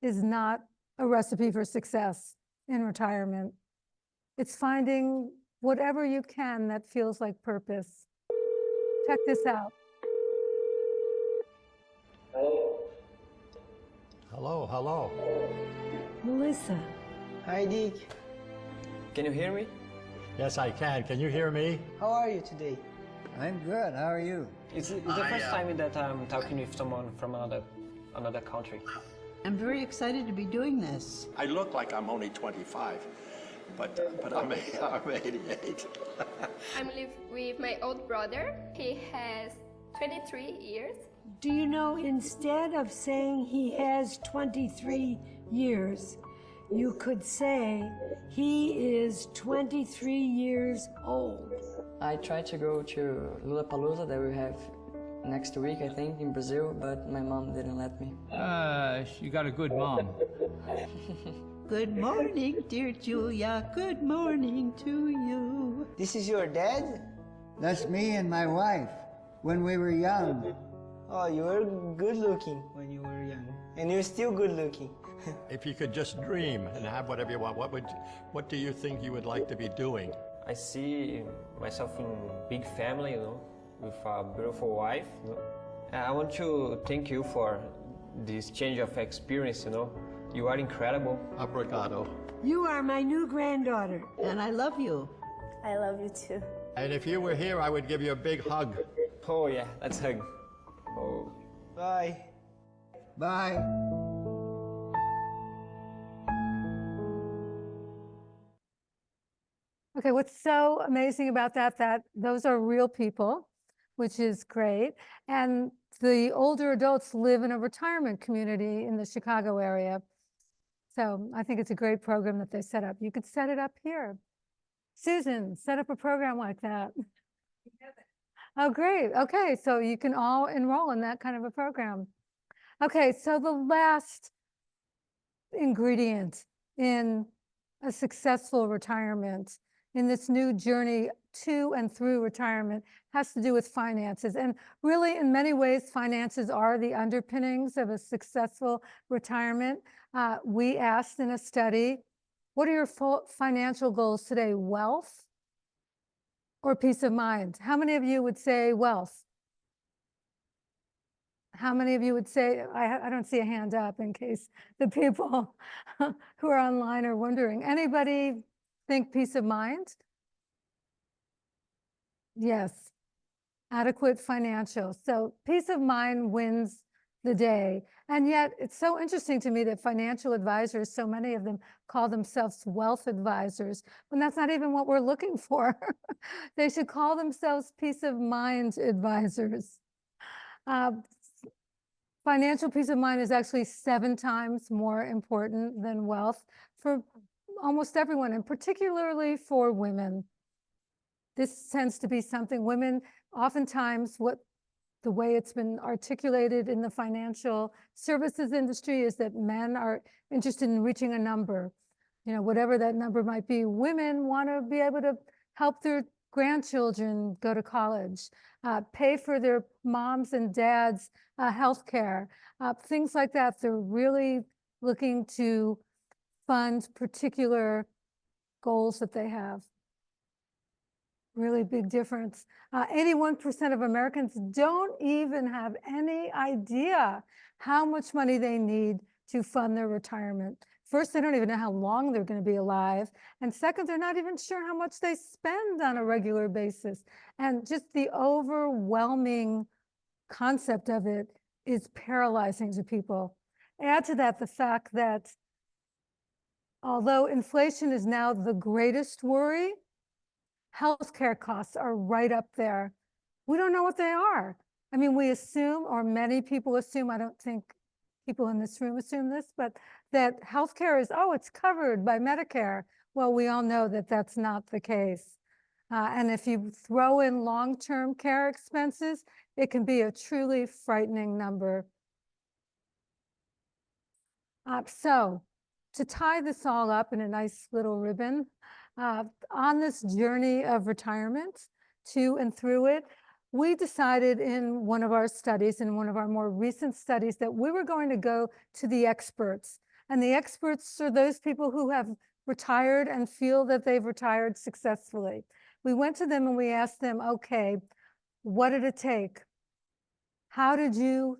is not a recipe for success in retirement. It's finding whatever you can that feels like purpose. Check this out. Hello, hello. Melissa. Hi, Dick. Can you hear me? Yes, I can. Can you hear me? How are you today? I'm good. How are you? It's the first time that I'm talking with someone from another country. I'm very excited to be doing this. I look like I'm only 25, but I'm 88. I'm live with my old brother. He has 23 years. Do you know, instead of saying he has 23 years, you could say he is 23 years old. I tried to go to Lollapalooza that we have next week, I think, in Brazil, but my mom didn't let me. You got a good mom. Good morning, dear Julia. Good morning to you. This is your dad? That's me and my wife when we were young. Oh, you were good looking when you were young. And you're still good looking. If you could just dream and have whatever you want, what do you think you would like to be doing? I see myself in big family, with a beautiful wife. I want to thank you for this change of experience, You are incredible. Obrigado. You are my new granddaughter, and I love you. I love you too. And if you were here, I would give you a big hug. Oh yeah, let's hug. Oh. Bye. Bye. Okay, what's so amazing about that those are real people, which is great. And the older adults live in a retirement community in the Chicago area. So I think it's a great program that they set up. You could set it up here. Susan, set up a program like that. Oh, great. Okay, so you can all enroll in that kind of a program. Okay, so the last ingredient in a successful retirement, in this new journey to and through retirement, has to do with finances. And really, in many ways, finances are the underpinnings of a successful retirement. We asked in a study, what are your financial goals today? Wealth or peace of mind? How many of you would say wealth? How many of you would say, I don't see a hand up in case the people who are online are wondering. Anybody think peace of mind? Yes, adequate financial. So peace of mind wins the day. And yet it's so interesting to me that financial advisors, so many of them call themselves wealth advisors, when that's not even what we're looking for. They should call themselves peace of mind advisors. Financial peace of mind is actually 7 times more important than wealth for almost everyone, and particularly for women. This tends to be something women, oftentimes the way it's been articulated in the financial services industry is that men are interested in reaching a number, whatever that number might be. Women want to be able to help their grandchildren go to college, pay for their moms and dads' health care, things like that. They're really looking to fund particular goals that they have. Really big difference. 81% of Americans don't even have any idea how much money they need to fund their retirement. First, they don't even know how long they're going to be alive. And second, they're not even sure how much they spend on a regular basis. And just the overwhelming concept of it is paralyzing to people. Add to that the fact that although inflation is now the greatest worry, healthcare costs are right up there. We don't know what they are. I mean, we assume, or many people assume, I don't think people in this room assume this, but that healthcare is, it's covered by Medicare. Well, we all know that that's not the case. And if you throw in long-term care expenses, it can be a truly frightening number. So to tie this all up in a nice little ribbon, on this journey of retirement to and through it, we decided in one of our studies, in one of our more recent studies, that we were going to go to the experts. And the experts are those people who have retired and feel that they've retired successfully. We went to them and we asked them, okay, what did it take? How did you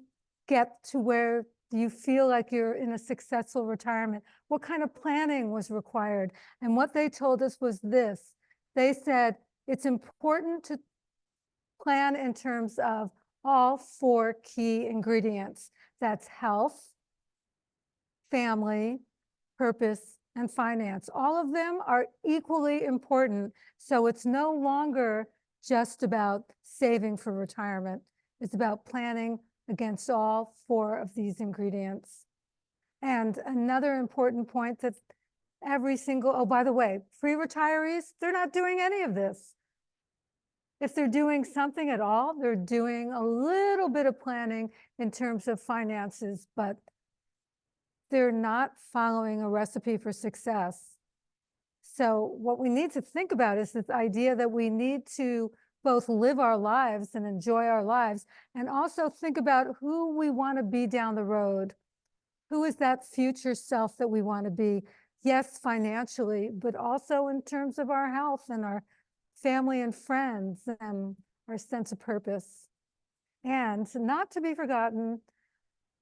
get to where you feel like you're in a successful retirement? What kind of planning was required? And what they told us was this. They said it's important to plan in terms of all 4 key ingredients. That's health, family, purpose, and finance. All of them are equally important. So it's no longer just about saving for retirement. It's about planning against all 4 of these ingredients. And another important point that oh, by the way, pre-retirees, they're not doing any of this. If they're doing something at all, they're doing a little bit of planning in terms of finances, but they're not following a recipe for success. So what we need to think about is this idea that we need to both live our lives and enjoy our lives, and also think about who we want to be down the road. Who is that future self that we want to be? Yes, financially, but also in terms of our health and our family and friends and our sense of purpose. And not to be forgotten,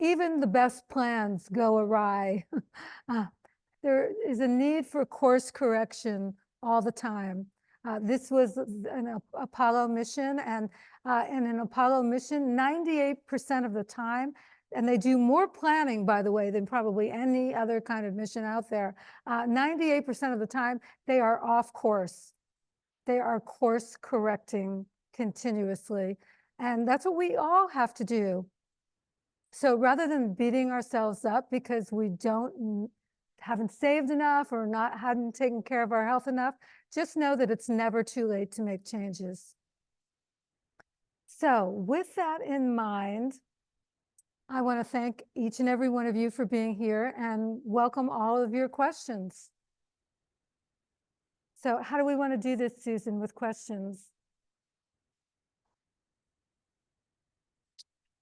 even the best plans go awry. There is a need for course correction all the time. This was an Apollo mission, and in an Apollo mission, 98% of the time, and they do more planning, by the way, than probably any other kind of mission out there. 98% of the time, they are off course. They are course correcting continuously. And that's what we all have to do. So rather than beating ourselves up because we haven't saved enough or hadn't taken care of our health enough, just know that it's never too late to make changes. So with that in mind, I want to thank each and every one of you for being here and welcome all of your questions. So how do we want to do this, Susan, with questions?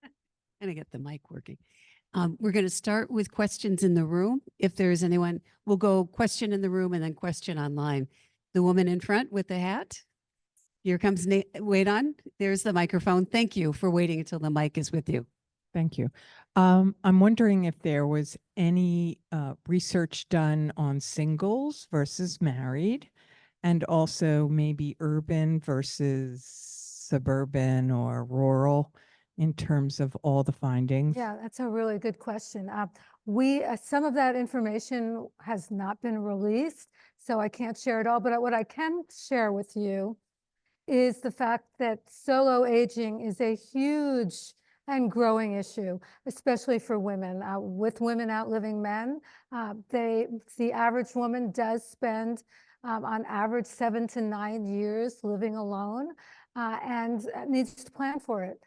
I'm going to get the mic working. We're going to start with questions in the room. If there's anyone, we'll go question in the room and then question online. The woman in front with the hat. Here comes wait on. There's the microphone. Thank you for waiting until the mic is with you. Thank you. I'm wondering if there was any research done on singles versus married, and also maybe urban versus suburban or rural in terms of all the findings. Yeah, that's a really good question. Some of that information has not been released, so I can't share it all, but what I can share with you is the fact that solo aging is a huge and growing issue, especially for women. With women outliving men, the average woman does spend on average 7 to 9 years living alone and needs to plan for it.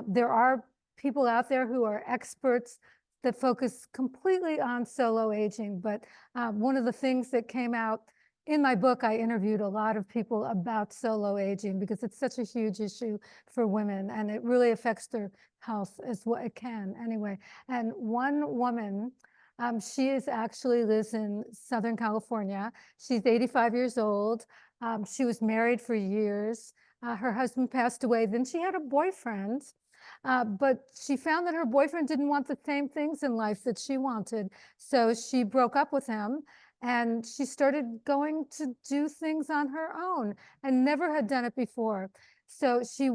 There are people out there who are experts that focus completely on solo aging, but one of the things that came out in my book, I interviewed a lot of people about solo aging because it's such a huge issue for women and it really affects their health as well. It can anyway. And one woman, she actually lives in Southern California. She's 85 years old. She was married for years. Her husband passed away. Then she had a boyfriend, but she found that her boyfriend didn't want the same things in life that she wanted. So she broke up with him. And she started going to do things on her own and never had done it before. So she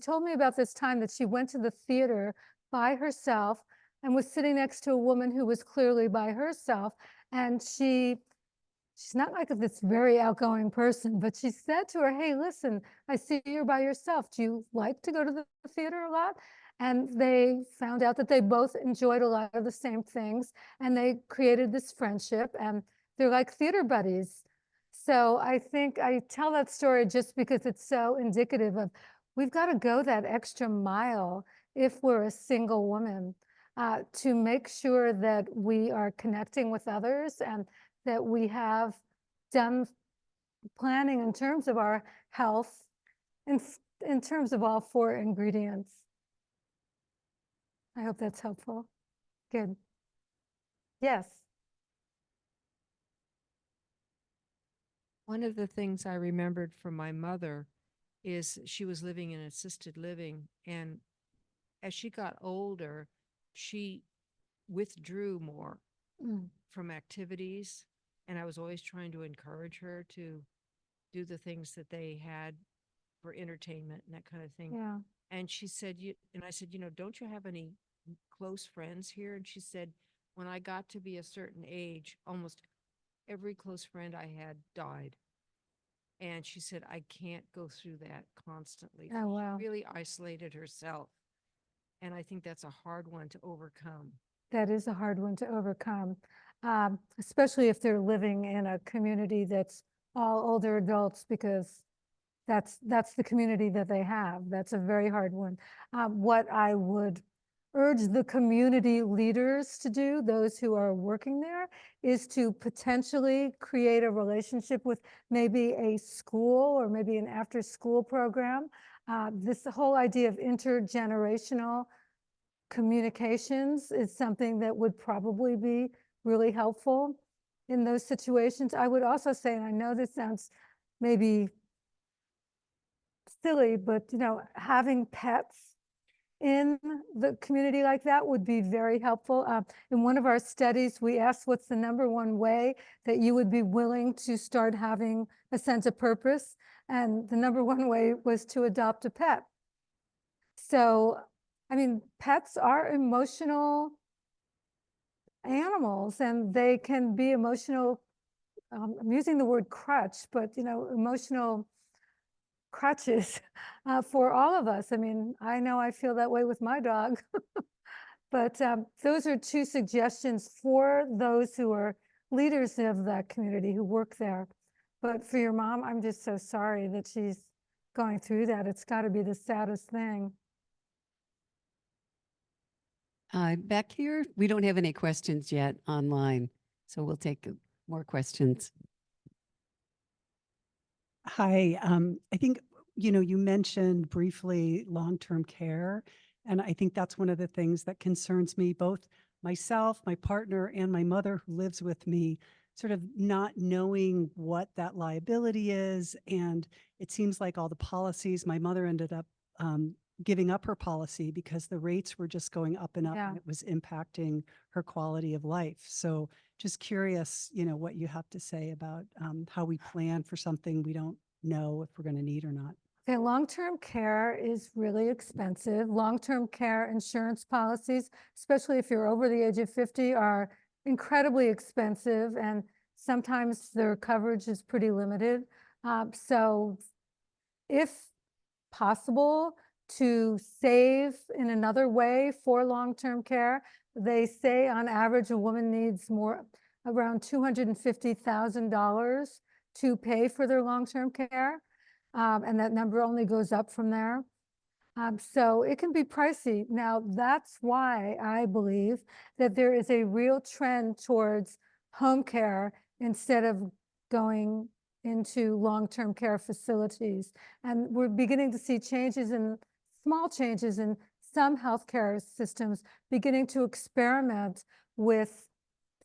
told me about this time that she went to the theater by herself and was sitting next to a woman who was clearly by herself. And she's not like this very outgoing person, but she said to her, "Hey, listen, I see you're by yourself. Do you like to go to the theater a lot?" And they found out that they both enjoyed a lot of the same things and they created this friendship and they're like theater buddies. So I think I tell that story just because it's so indicative of we've got to go that extra mile if we're a single woman to make sure that we are connecting with others and that we have done planning in terms of our health and in terms of all 4 ingredients. I hope that's helpful. Good. Yes. One of the things I remembered from my mother is she was living in assisted living, and as she got older, she withdrew more Mm. from activities, and I was always trying to encourage her to do the things that they had for entertainment and that kind of thing. Yeah. And she said, and I said, don't you have any close friends here? And she said, when I got to be a certain age, almost every close friend I had died. And she said, I can't go through that constantly. Oh, wow. She really isolated herself. And I think that's a hard one to overcome. That is a hard one to overcome, especially if they're living in a community that's all older adults, because that's the community that they have. That's a very hard one. What I would urge the community leaders to do, those who are working there, is to potentially create a relationship with maybe a school or maybe an after-school program. This whole idea of intergenerational communications is something that would probably be really helpful in those situations. I would also say, and I know this sounds maybe silly, but having pets in the community like that would be very helpful. In one of our studies, we asked what's the #1 way that you would be willing to start having a sense of purpose, and the #1 way was to adopt a pet. So, I mean, pets are emotional animals, and they can be emotional, I'm using the word crutch, but emotional crutches for all of us. I mean, I know I feel that way with my dog. But those are two suggestions for those who are leaders of that community who work there. But for your mom, I'm just so sorry that she's going through that. It's got to be the saddest thing. Back here, we don't have any questions yet online, so we'll take more questions. Hi, I think, you mentioned briefly long-term care, and I think that's one of the things that concerns me, both myself, my partner, and my mother who lives with me, sort of not knowing what that liability is. And it seems like all the policies, my mother ended up giving up her policy because the rates were just going up and up, Yeah. and it was impacting her quality of life. So just curious, what you have to say about how we plan for something we don't know if we're going to need or not. Okay, long-term care is really expensive. Long-term care insurance policies, especially if you're over the age of 50, are incredibly expensive, and sometimes their coverage is pretty limited. So if possible, to save in another way for long-term care, they say on average a woman needs around $250,000 to pay for their long-term care. And that number only goes up from there. So it can be pricey. Now, that's why I believe that there is a real trend towards home care instead of going into long-term care facilities. And we're beginning to see small changes in some healthcare systems beginning to experiment with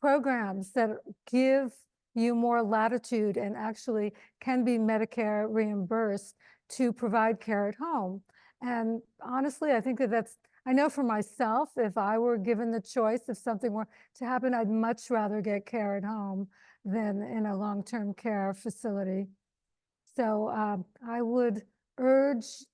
programs that give you more latitude and actually can be Medicare reimbursed to provide care at home. And honestly, I think I know for myself, if I were given the choice, if something were to happen, I'd much rather get care at home than in a long-term care facility. So I would urge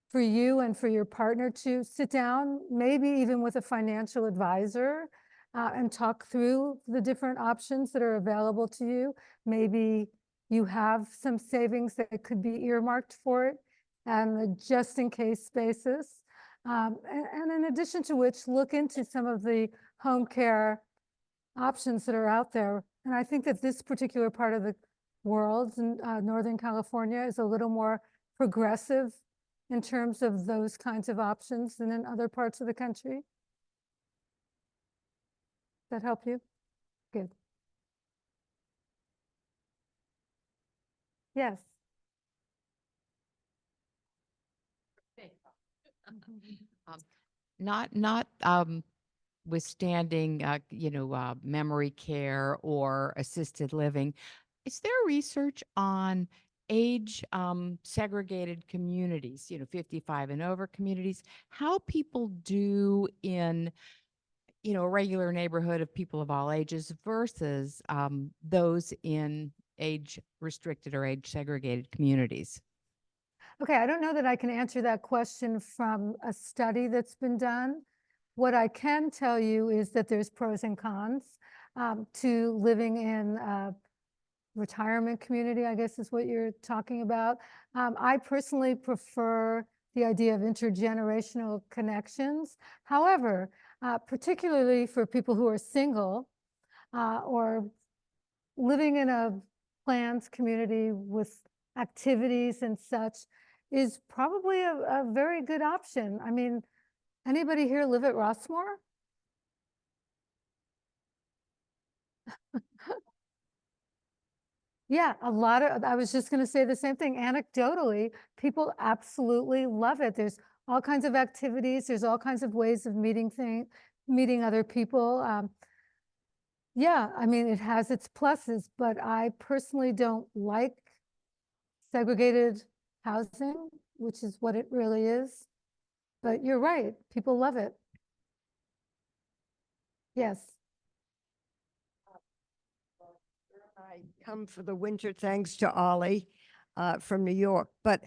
for you and for your partner to sit down, maybe even with a financial advisor, and talk through the different options that are available to you. Maybe you have some savings that could be earmarked for it on a just in case basis. And in addition to which, look into some of the home care options that are out there. And I think that this particular part of the world in Northern California is a little more progressive in terms of those kinds of options than in other parts of the country. Does that help you? Good. Yes. Not withstanding, memory care or assisted living. Is there research on age segregated communities, 55 and over communities, how people do in, a regular neighborhood of people of all ages versus those in age restricted or age segregated communities. Okay, I don't know that I can answer that question from a study that's been done. What I can tell you is that there's pros and cons to living in a retirement community, I guess is what you're talking about. I personally prefer the idea of intergenerational connections. However, particularly for people who are single or living in a planned community with activities and such is probably a very good option. I mean, anybody here live at Rossmore? Yeah, a lot of, I was just going to say the same thing. Anecdotally, people absolutely love it. There's all kinds of activities. There's all kinds of ways of meeting other people. Yeah, I mean, it has its pluses, but I personally don't like segregated housing, which is what it really is. But you're right, people love it. Yes. I come for the winter thanks to Ollie from New York, but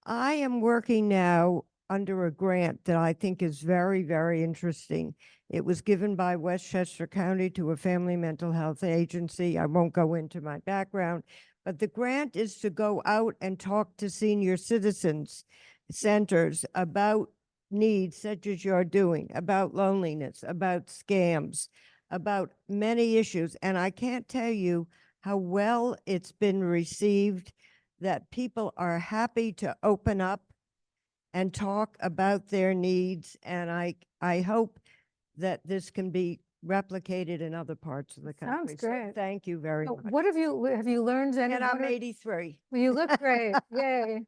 I am working now under a grant that I think is very, very interesting. It was given by Westchester County to a family mental health agency. I won't go into my background, but the grant is to go out and talk to senior citizens centers about needs such as you're doing, about loneliness, about scams, about many issues. And I can't tell you how well it's been received, that people are happy to open up and talk about their needs. And I hope that this can be replicated in other parts of the country. Sounds great. So thank you very So much. what have you learned any? And I'm 83. Well, you look great. Yay.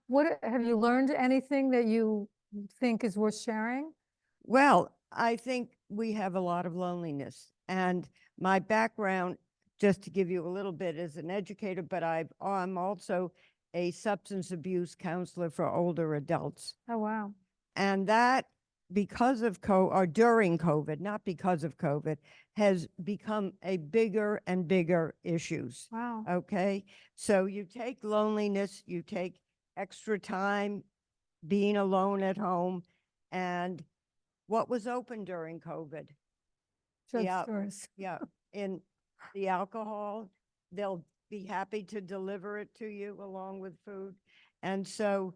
What have you learned anything that you think is worth sharing? Well, I think we have a lot of loneliness, and my background, just to give you a little bit, as an educator, but I'm also a substance abuse counselor for older adults. Oh, wow. And that, because of during COVID, not because of COVID, has become a bigger and bigger issues. Wow. Okay. So you take loneliness, you take extra time being alone at home, and what was open during COVID? Drugstores. Yeah. In the alcohol, they'll be happy to deliver it to you along with food. And so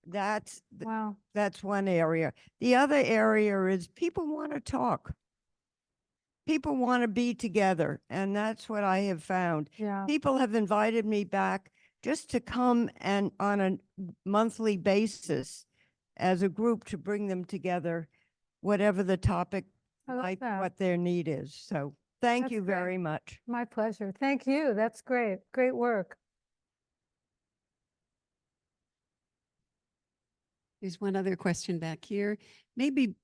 that's wow. That's one area. The other area is people want to talk. People want to be together, and that's what I have found. Yeah. People have invited me back just to come and on a monthly basis as a group to bring them together, whatever the topic, what their need is. So thank you very much. My pleasure. Thank you. That's great. Great work. There's one other question back here. Maybe,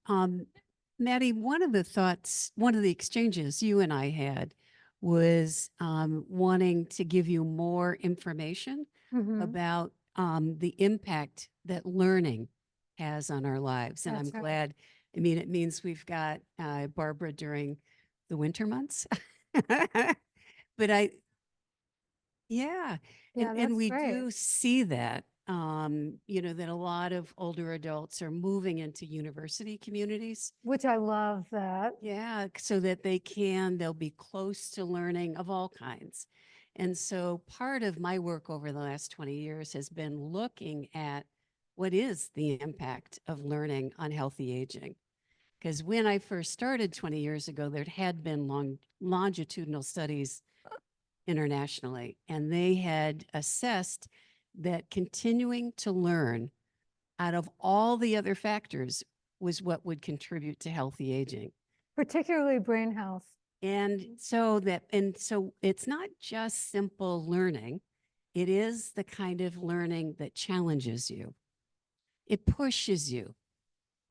Maddy, one of the exchanges you and I had was wanting to give you more information about the impact that learning has on our lives. And That's I'm right. glad, I mean, it means we've got Barbara during the winter months. But Yeah, and we great. do see that, that a lot of older adults are moving into university communities. Which I love that. Yeah, so that they'll be close to learning of all kinds. And so part of my work over the last 20 years has been looking at what is the impact of learning on healthy aging. Because when I first started 20 years ago, there had been longitudinal studies internationally, and they had assessed that continuing to learn out of all the other factors was what would contribute to healthy aging. Particularly brain health. And so it's not just simple learning. It is the kind of learning that challenges you. It pushes you.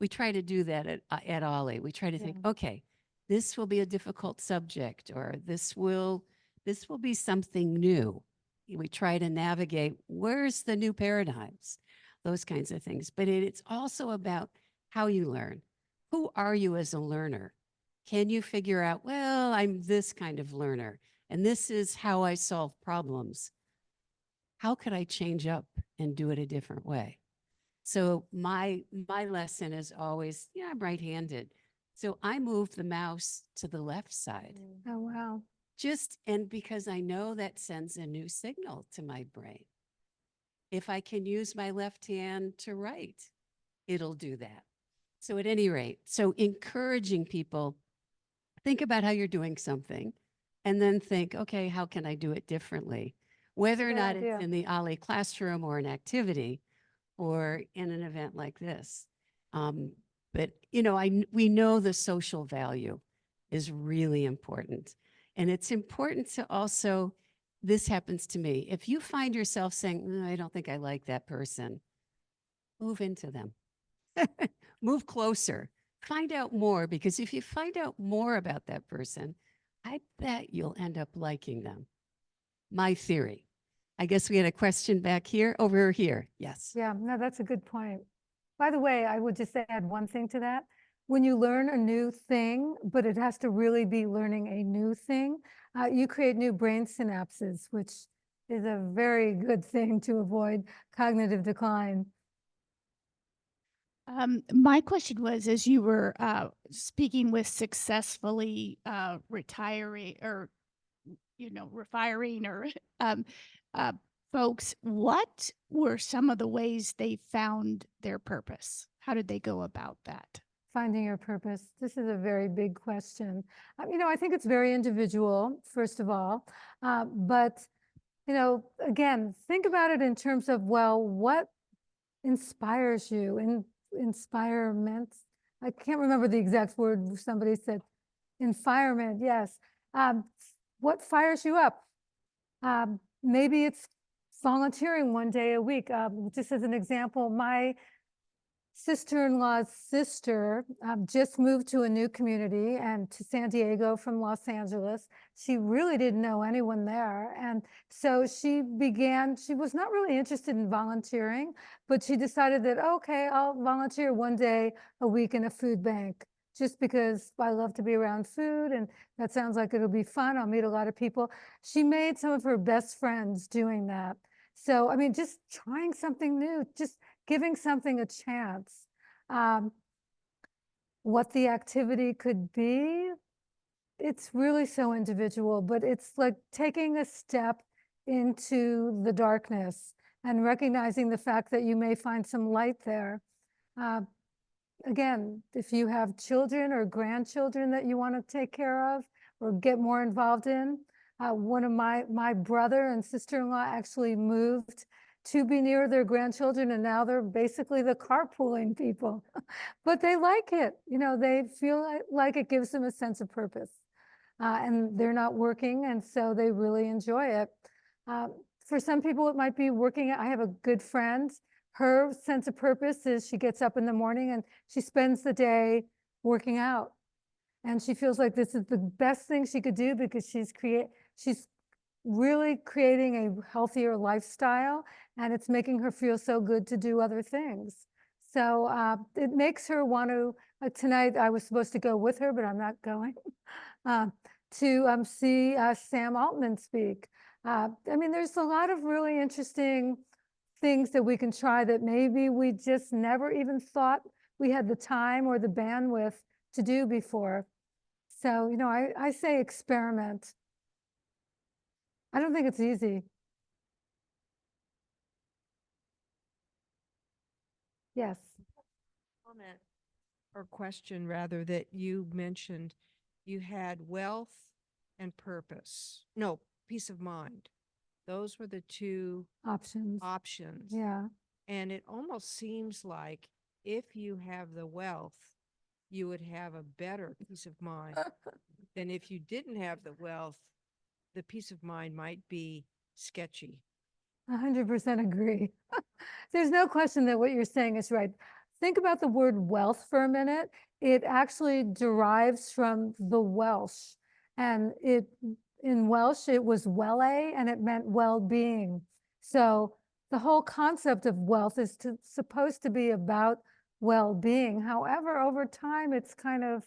We try to do that at Ollie. We try to think, okay, this will be a difficult subject, or this will be something new, we try to navigate where's the new paradigms, those kinds of things. But it's also about how you learn. Who are you as a learner? Can you figure out, well, I'm this kind of learner, and this is how I solve problems. How could I change up and do it a different way? So my lesson is always, yeah, I'm right-handed. So I moved the mouse to the left side. Oh, wow. And because I know that sends a new signal to my brain. If I can use my left hand to write, it'll do that. So at any rate, so encouraging people, think about how you're doing something and then think, okay, how can I do it differently? Whether or Good not idea. it's in the OLLI classroom or an activity or in an event like this. But, you know, we know the social value is really important. And it's important to also, this happens to me. If you find yourself saying, I don't think I like that person, move into them. Move closer. Find out more, because if you find out more about that person, I bet you'll end up liking them. My theory. I guess we had a question back here, over here. Yes. Yeah, no, that's a good point. By the way, I would just add one thing to that. When you learn a new thing, but it has to really be learning a new thing, you create new brain synapses, which is a very good thing to avoid cognitive decline. My question was, as you were speaking with successfully retiring or, refiring or folks, what were some of the ways they found their purpose? How did they go about that? Finding your purpose. This is a very big question. I think it's very individual, first of all. But, again, think about it in terms of, well, what inspires you? And inspirement. I can't remember the exact word somebody said. Environment, yes. What fires you up? Maybe it's volunteering one day a week. Just as an example, my sister-in-law's sister just moved to a new community and to San Diego from Los Angeles. She really didn't know anyone there. And so she was not really interested in volunteering, but she decided that, okay, I'll volunteer one day a week in a food bank, just because I love to be around food and that sounds like it'll be fun. I'll meet a lot of people. She made some of her best friends doing that. So, just trying something new, just giving something a chance. What the activity could be, it's really so individual, but it's like taking a step into the darkness and recognizing the fact that you may find some light there. Again, if you have children or grandchildren that you want to take care of or get more involved in, one of my brother and sister-in-law actually moved to be near their grandchildren, and now they're basically the carpooling people. But they like it. They feel like it gives them a sense of purpose. And they're not working, and so they really enjoy it. For some people, it might be working. I have a good friend. Her sense of purpose is she gets up in the morning and she spends the day working out. And she feels like this is the best thing she could do because she's really creating a healthier lifestyle, and it's making her feel so good to do other things. So it makes her want to, tonight I was supposed to go with her, but I'm not going, to see Sam Altman speak. There's a lot of really interesting things that we can try that maybe we just never even thought we had the time or the bandwidth to do before. So, I say experiment. I don't think it's easy. Yes. Comment or question rather that you mentioned you had wealth and purpose. No, peace of mind. Those were the two Options. Yeah. And it almost seems like if you have the wealth, you would have a better peace of mind than if you didn't have the wealth. The peace of mind might be sketchy. 100% agree. There's no question that what you're saying is right. Think about the word wealth for a minute. It actually derives from the Welsh, and it in Welsh, it was wele, and it meant well-being. So the whole concept of wealth is supposed to be about well-being. However, over time, it's kind of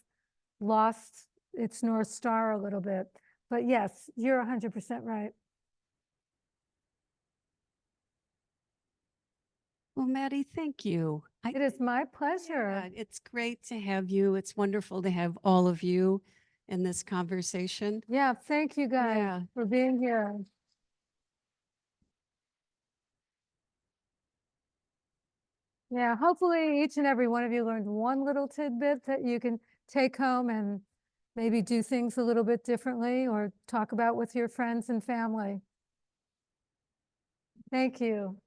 lost its North Star a little bit. But yes, you're 100% right. Well, Maddy, thank you. It is my pleasure. It's great to have you. It's wonderful to have all of you in this conversation. Yeah, thank you guys for being here. Yeah, hopefully each and every one of you learned one little tidbit that you can take home and maybe do things a little bit differently or talk about with your friends and family. Thank you.